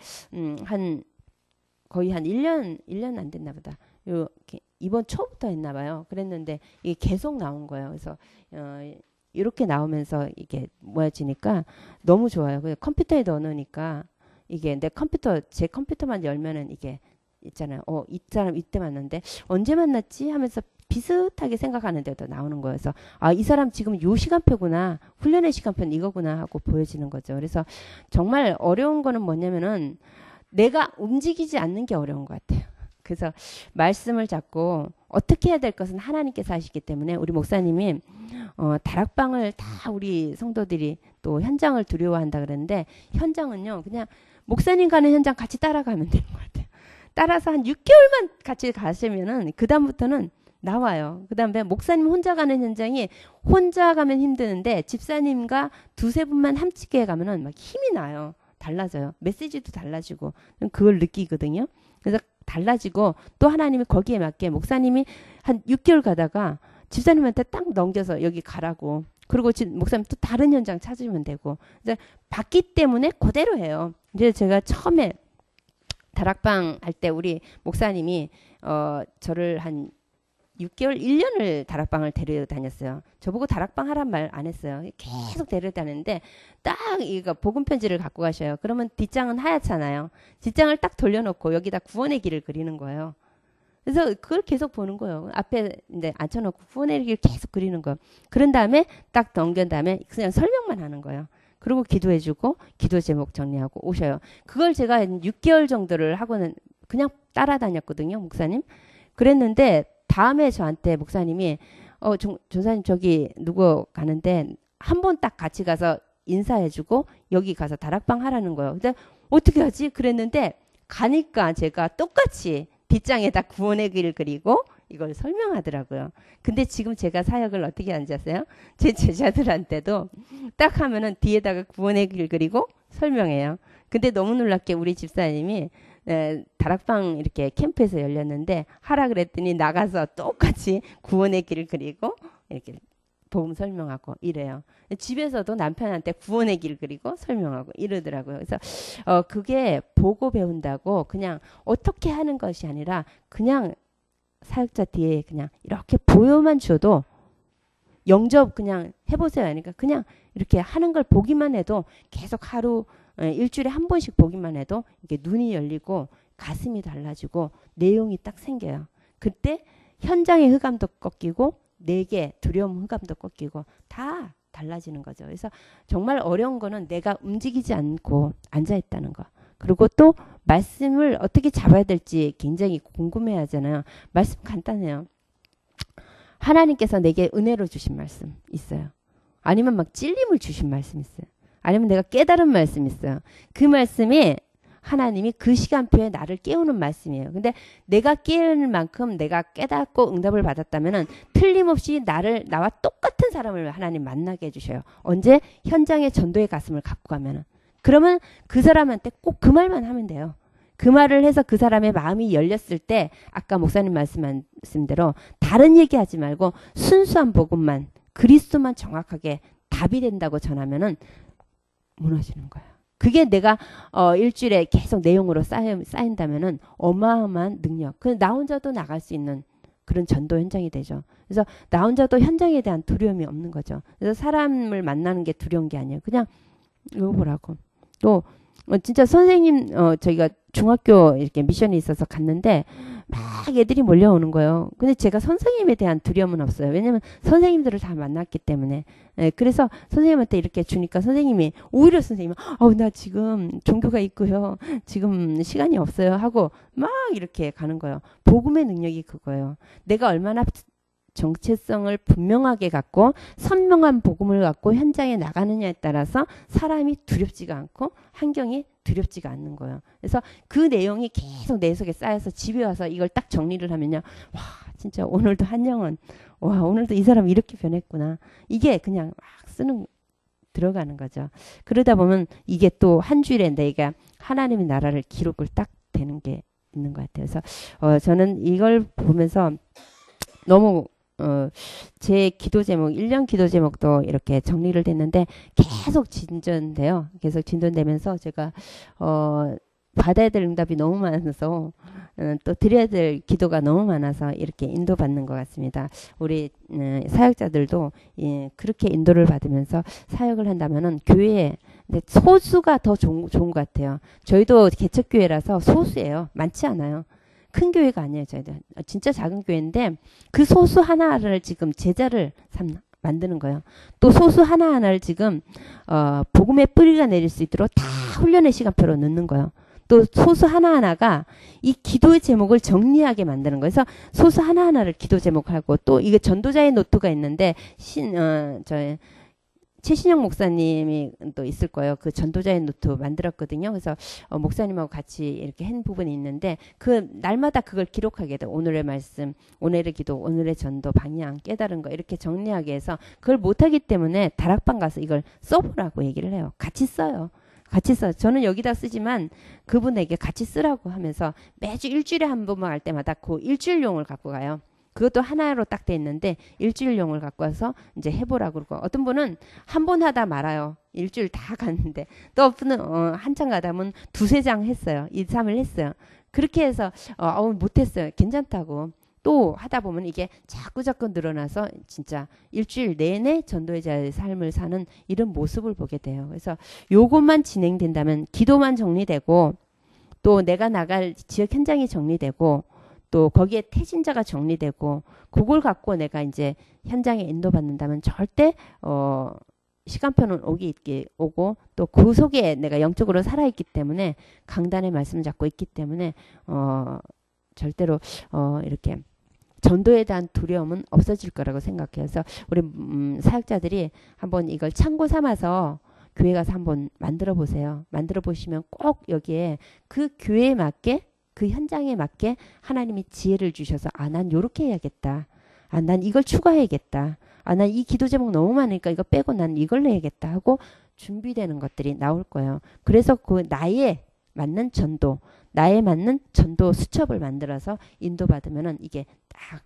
거의 한 1년 안 됐나 보다. 이번 초부터 했나 봐요. 그랬는데 이게 계속 나온 거예요. 그래서 이렇게 나오면서 이게 모여지니까 너무 좋아요. 그 컴퓨터에 넣어놓으니까 이게 내 컴퓨터 제 컴퓨터만 열면은 이게 있잖아요. 이 사람 이때 만났는데 언제 만났지 하면서 비슷하게 생각하는데도 나오는 거여서 이 사람 지금 요 시간표구나. 훈련의 시간표는 이거구나 하고 보여지는 거죠. 그래서 정말 어려운 거는 뭐냐면은 내가 움직이지 않는 게 어려운 것 같아요. 그래서 말씀을 잡고 어떻게 해야 될 것은 하나님께서 하시기 때문에 우리 목사님이 다락방을 다 우리 성도들이 또 현장을 두려워한다 그러는데 현장은요 그냥 목사님 가는 현장 같이 따라가면 되는 것 같아요. 따라서 한 6개월만 같이 가시면은 그 다음부터는 나와요. 그 다음에 목사님 혼자 가는 현장이 혼자 가면 힘드는데 집사님과 두세 분만 함께 가면은 막 힘이 나요. 달라져요. 메시지도 달라지고 그걸 느끼거든요. 그래서 달라지고 또 하나님이 거기에 맞게 목사님이 한 6개월 가다가 집사님한테 딱 넘겨서 여기 가라고 그리고 목사님 또 다른 현장 찾으면 되고 이제 받기 때문에 그대로 해요. 이제 제가 처음에 다락방 할 때 우리 목사님이 저를 한 6개월, 1년을 다락방을 데려다녔어요. 저보고 다락방 하란 말 안 했어요. 계속 데려다녔는데 딱 이거 복음 편지를 갖고 가셔요. 그러면 뒷장은 하얗잖아요. 뒷장을 딱 돌려놓고 여기다 구원의 길을 그리는 거예요. 그래서 그걸 계속 보는 거예요. 앞에 이제 앉혀놓고 구원의 길을 계속 그리는 거예요. 그런 다음에 딱 넘긴 다음에 그냥 설명만 하는 거예요. 그리고 기도해주고 기도 제목 정리하고 오셔요. 그걸 제가 6개월 정도를 하고는 그냥 따라다녔거든요. 목사님. 그랬는데 다음에 저한테 목사님이 전사님 저기 누구 가는데 한 번 딱 같이 가서 인사해주고 여기 가서 다락방 하라는 거예요. 근데 어떻게 하지? 그랬는데 가니까 제가 똑같이 뒷장에다 구원의 길을 그리고 이걸 설명하더라고요. 근데 지금 제가 사역을 어떻게 하는지 아세요? 제 제자들한테도 딱 하면은 뒤에다가 구원의 길 그리고 설명해요. 근데 너무 놀랍게 우리 집사님이 다락방 이렇게 캠프에서 열렸는데 하라 그랬더니 나가서 똑같이 구원의 길을 그리고 이렇게 복음 설명하고 이래요. 집에서도 남편한테 구원의 길 그리고 설명하고 이러더라고요. 그래서 그게 보고 배운다고 그냥 어떻게 하는 것이 아니라 그냥 사역자 뒤에 그냥 이렇게 보여만 줘도 영접 그냥 해보세요. 그러니까 그냥 이렇게 하는 걸 보기만 해도 계속 하루 일주일에 한 번씩 보기만 해도 이게 눈이 열리고 가슴이 달라지고 내용이 딱 생겨요. 그때 현장의 흑암도 꺾이고 내게 두려움 흑암도 꺾이고 다 달라지는 거죠. 그래서 정말 어려운 거는 내가 움직이지 않고 앉아있다는 거. 그리고 또 말씀을 어떻게 잡아야 될지 굉장히 궁금해 하잖아요. 말씀 간단해요. 하나님께서 내게 은혜로 주신 말씀 있어요. 아니면 막 찔림을 주신 말씀 있어요. 아니면 내가 깨달은 말씀 있어요. 그 말씀이 하나님이 그 시간표에 나를 깨우는 말씀이에요. 근데 내가 깨우는 만큼 내가 깨닫고 응답을 받았다면은 틀림없이 나와 똑같은 사람을 하나님 만나게 해주셔요. 언제? 현장의 전도의 가슴을 갖고 가면은. 그러면 그 사람한테 꼭 그 말만 하면 돼요. 그 말을 해서 그 사람의 마음이 열렸을 때 아까 목사님 말씀대로 다른 얘기하지 말고 순수한 복음만 그리스도만 정확하게 답이 된다고 전하면은 무너지는 거예요. 그게 내가 일주일에 계속 내용으로 쌓인다면은 어마어마한 능력. 나 혼자도 나갈 수 있는 그런 전도 현장이 되죠. 그래서 나 혼자도 현장에 대한 두려움이 없는 거죠. 그래서 사람을 만나는 게 두려운 게 아니에요. 그냥 이거 보라고. 또 진짜 선생님 저희가 중학교 이렇게 미션이 있어서 갔는데 막 애들이 몰려오는 거예요. 근데 제가 선생님에 대한 두려움은 없어요. 왜냐면 선생님들을 다 만났기 때문에. 그래서 선생님한테 이렇게 주니까 선생님이 오히려 선생님은 나 지금 종교가 있고요. 지금 시간이 없어요 하고 막 이렇게 가는 거예요. 복음의 능력이 그거예요. 내가 얼마나 정체성을 분명하게 갖고 선명한 복음을 갖고 현장에 나가느냐에 따라서 사람이 두렵지가 않고 환경이 두렵지가 않는 거예요. 그래서 그 내용이 계속 내 속에 쌓여서 집에 와서 이걸 딱 정리를 하면요. 와 진짜 오늘도 한영은 와 오늘도 이 사람 이렇게 변했구나. 이게 그냥 막 들어가는 거죠. 그러다 보면 이게 또 한 주일에 내가 하나님의 나라를 기록을 딱 되는 게 있는 것 같아요. 그래서 저는 이걸 보면서 너무 제 기도 제목, 1년 기도 제목도 이렇게 정리를 됐는데 계속 진전돼요. 계속 진전되면서 제가 받아야 될 응답이 너무 많아서 또 드려야 될 기도가 너무 많아서 이렇게 인도받는 것 같습니다. 우리 사역자들도 예, 그렇게 인도를 받으면서 사역을 한다면은 교회에 근데 소수가 더 좋은 것 같아요. 저희도 개척교회라서 소수예요. 많지 않아요. 큰 교회가 아니에요. 저희도 진짜 작은 교회인데 그 소수 하나를 지금 제자를 만드는 거예요. 또 소수 하나하나를 지금 복음의 뿌리가 내릴 수 있도록 다 훈련의 시간표로 넣는 거예요. 또 소수 하나하나가 이 기도의 제목을 정리하게 만드는 거예요. 그래서 소수 하나하나를 기도 제목하고 또 이게 전도자의 노트가 있는데 최신영 목사님이 또 있을 거예요. 그 전도자의 노트 만들었거든요. 그래서 목사님하고 같이 이렇게 한 부분이 있는데 그 날마다 그걸 기록하게 돼. 오늘의 말씀, 오늘의 기도, 오늘의 전도, 방향, 깨달은 거 이렇게 정리하게 해서 그걸 못하기 때문에 다락방 가서 이걸 써보라고 얘기를 해요. 같이 써요. 같이 써. 저는 여기다 쓰지만 그분에게 같이 쓰라고 하면서 매주 일주일에 한 번만 할 때마다 그 일주일용을 갖고 가요. 그것도 하나로 딱 돼 있는데 일주일용을 갖고 와서 이제 해보라고 그러고 어떤 분은 한 번 하다 말아요. 일주일 다 갔는데 또 어떤 분은 한참 가다 보면 두세 장 했어요. 2, 3일 했어요. 그렇게 해서 못했어요. 괜찮다고. 또 하다 보면 이게 자꾸 늘어나서 진짜 일주일 내내 전도자의 삶을 사는 이런 모습을 보게 돼요. 그래서 요것만 진행된다면 기도만 정리되고 또 내가 나갈 지역 현장이 정리되고 또 거기에 태신자가 정리되고 그걸 갖고 내가 이제 현장에 인도받는다면 절대 시간표는 오고 또 그 속에 내가 영적으로 살아있기 때문에 강단의 말씀을 잡고 있기 때문에 절대로 이렇게 전도에 대한 두려움은 없어질 거라고 생각해서 우리 사역자들이 한번 이걸 참고 삼아서 교회 가서 한번 만들어 보세요. 만들어 보시면 꼭 여기에 그 교회에 맞게 그 현장에 맞게 하나님이 지혜를 주셔서 난 요렇게 해야겠다. 난 이걸 추가해야겠다. 난 이 기도 제목 너무 많으니까 이거 빼고 난 이걸 내야겠다 하고 준비되는 것들이 나올 거예요. 그래서 그 나에 맞는 전도, 나에 맞는 전도 수첩을 만들어서 인도받으면은 이게 딱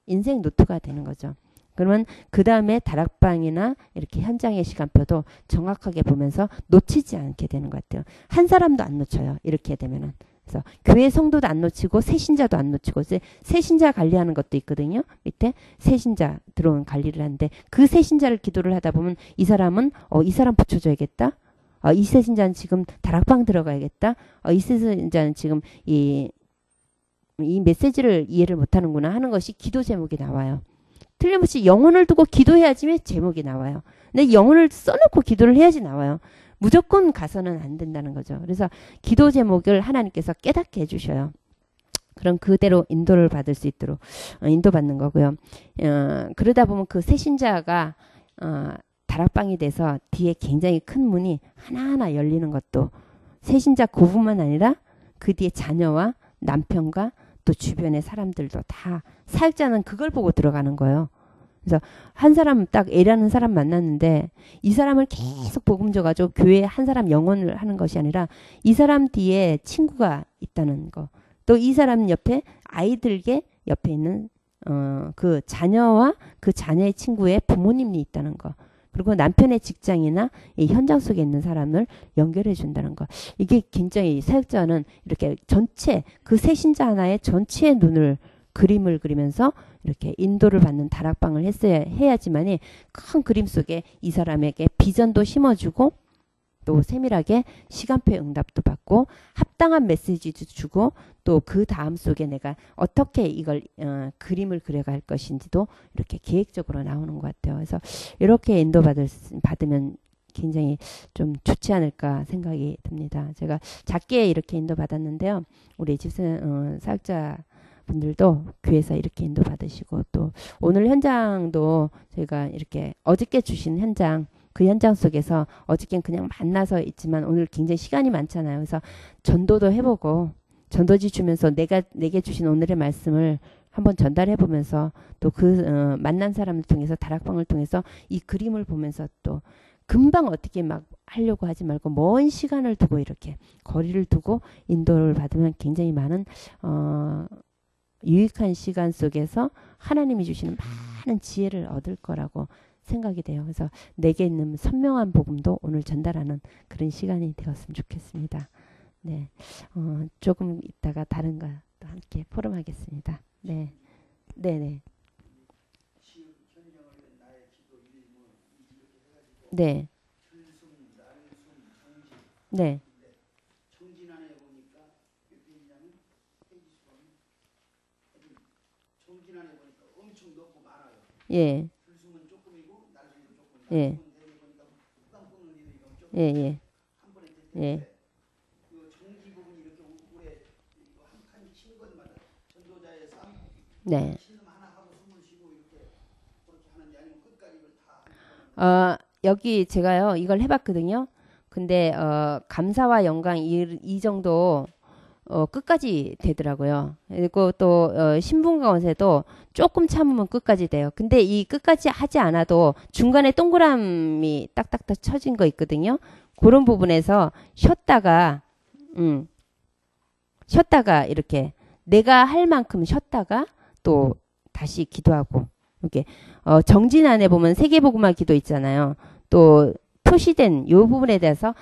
인생 노트가 되는 거죠. 그러면 그 다음에 다락방이나 이렇게 현장의 시간표도 정확하게 보면서 놓치지 않게 되는 것 같아요. 한 사람도 안 놓쳐요. 이렇게 되면은. 그래서 교회 성도도 안 놓치고 새신자도 안 놓치고 새신자 관리하는 것도 있거든요. 밑에 새신자 들어온 관리를 하는데 그 새신자를 기도를 하다 보면 이 사람은 이 사람 붙여줘야겠다. 이 새신자는 지금 다락방 들어가야겠다. 이 새신자는 지금 이 메시지를 이해를 못하는구나 하는 것이 기도 제목이 나와요. 틀림없이 영혼을 두고 기도해야지 제목이 나와요. 근데 영혼을 써놓고 기도를 해야지 나와요. 무조건 가서는 안 된다는 거죠. 그래서 기도 제목을 하나님께서 깨닫게 해주셔요. 그럼 그대로 인도를 받을 수 있도록 인도받는 거고요. 그러다 보면 그 새신자가 다락방이 돼서 뒤에 굉장히 큰 문이 하나하나 열리는 것도 새신자 그뿐만 아니라 그 뒤에 자녀와 남편과 또 주변의 사람들도 다 사역자는 그걸 보고 들어가는 거예요. 그래서 한 사람 딱 A라는 사람 만났는데 이 사람을 계속 복음 줘가지고 교회에 한 사람 영혼을 하는 것이 아니라 이 사람 뒤에 친구가 있다는 거. 또 이 사람 옆에 아이들게 옆에 있는 그 자녀와 그 자녀의 친구의 부모님이 있다는 거. 그리고 남편의 직장이나 이 현장 속에 있는 사람을 연결해 준다는 거. 이게 굉장히 사역자는 이렇게 전체 그 새신자 하나의 전체의 눈을 그림을 그리면서 이렇게 인도를 받는 다락방을 해야지만이 큰 그림 속에 이 사람에게 비전도 심어주고 또 세밀하게 시간표 응답도 받고 합당한 메시지도 주고 또 그 다음 속에 내가 어떻게 이걸 그림을 그려갈 것인지도 이렇게 계획적으로 나오는 것 같아요. 그래서 이렇게 인도받으면 굉장히 좀 좋지 않을까 생각이 듭니다. 제가 작게 이렇게 인도받았는데요. 우리 집사 사역자 분들도 교회에서 이렇게 인도받으시고 또 오늘 현장도 저희가 이렇게 어저께 주신 현장 그 현장 속에서 어저께는 그냥 만나서 있지만 오늘 굉장히 시간이 많잖아요. 그래서 전도도 해보고 전도지 주면서 내게 주신 오늘의 말씀을 한번 전달해 보면서 또 그 만난 사람을 통해서 다락방을 통해서 이 그림을 보면서 또 금방 어떻게 막 하려고 하지 말고 먼 시간을 두고 이렇게 거리를 두고 인도를 받으면 굉장히 많은 유익한 시간 속에서 하나님이 주시는 많은 지혜를 얻을 거라고 생각이 돼요. 그래서 내게 있는 선명한 복음도 오늘 전달하는 그런 시간이 되었으면 좋겠습니다. 네, 조금 있다가 다른 거 또 함께 포럼하겠습니다. 네, 네, 네, 네, 네, 예, 예, 예, 예, 예, 네. 여기 제가요, 이걸 해봤거든요. 근데, 감사와 영광 이 정도, 끝까지 되더라고요. 그리고 또, 신분 가운데도 조금 참으면 끝까지 돼요. 근데 이 끝까지 하지 않아도 중간에 동그라미 딱딱딱 쳐진 거 있거든요. 그런 부분에서 음, 쉬었다가 이렇게 내가 할 만큼 쉬었다가 또 다시 기도하고 이렇게 정진 안에 보면 세계복음화 기도 있잖아요. 또 표시된 요 부분에 대해서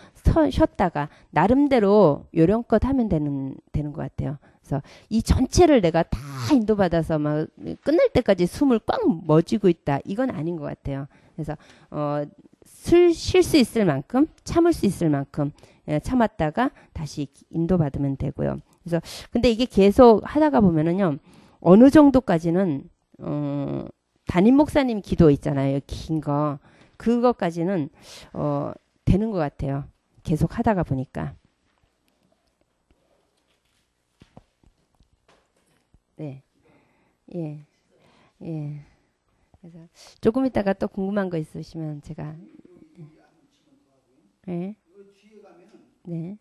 쉬었다가 나름대로 요령껏 하면 되는 것 같아요. 그래서 이 전체를 내가 다 인도받아서 막 끝날 때까지 숨을 꽉 멎이고 있다. 이건 아닌 것 같아요. 그래서 쉴 수 있을 만큼 참을 수 있을 만큼 참았다가 다시 인도받으면 되고요. 그래서 근데 이게 계속 하다가 보면은요. 어느 정도까지는 담임 목사님 기도 있잖아요. 긴 거. 그것까지는 되는 것 같아요. 계속 하다가 보니까. 네. 예. 예. 그래서 조금 있다가 또 궁금한 거 있으시면 제가 네. 네.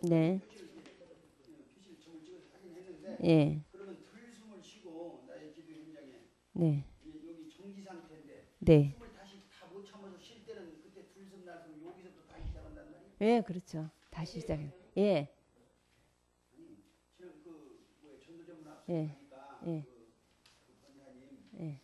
네. 예. 네. 네. 예, 그렇죠. 다시 시작해. 예. 예. 예. 예.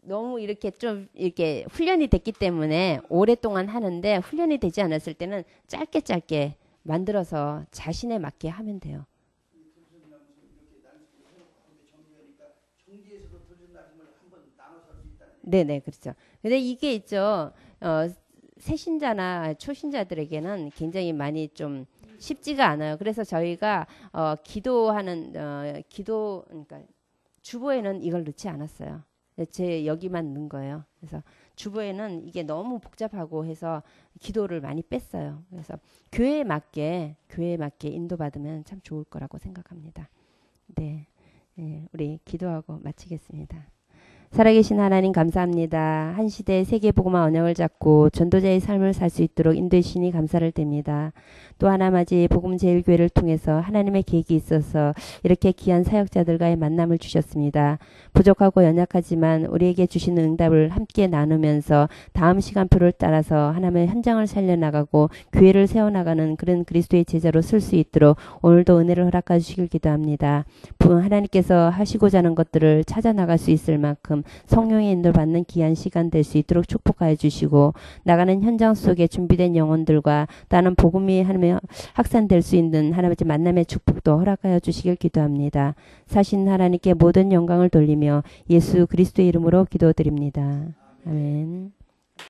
너무 이렇게 좀 이렇게 훈련이 됐기 때문에 오랫동안 하는데 훈련이 되지 않았을 때는 짧게 짧게 만들어서 자신에 맞게 하면 돼요. 네네, 그렇죠. 근데 이게 있죠. 새신자나 초신자들에게는 굉장히 많이 좀 쉽지가 않아요. 그래서 저희가 그러니까 주보에는 이걸 넣지 않았어요. 제 여기만 넣은 거예요. 그래서 주보에는 이게 너무 복잡하고 해서 기도를 많이 뺐어요. 그래서 교회에 맞게 인도받으면 참 좋을 거라고 생각합니다. 네, 네, 우리 기도하고 마치겠습니다. 살아계신 하나님 감사합니다. 한 시대 세계복음화 언약을 잡고 전도자의 삶을 살 수 있도록 인도해 주시니 감사를 드립니다. 또 하나마지 복음제일교회를 통해서 하나님의 계획이 있어서 이렇게 귀한 사역자들과의 만남을 주셨습니다. 부족하고 연약하지만 우리에게 주시는 응답을 함께 나누면서 다음 시간표를 따라서 하나님의 현장을 살려나가고 교회를 세워나가는 그런 그리스도의 제자로 쓸 수 있도록 오늘도 은혜를 허락해 주시길 기도합니다. 하나님께서 하시고자 하는 것들을 찾아나갈 수 있을 만큼 성령의 인도를 받는 귀한 시간 될 수 있도록 축복하여 주시고 나가는 현장 속에 준비된 영혼들과 나는 복음이 하나님의 확산될 수 있는 하나님의 만남의 축복도 허락하여 주시길 기도합니다. 사신 하나님께 모든 영광을 돌리며 예수 그리스도의 이름으로 기도드립니다. 아멘.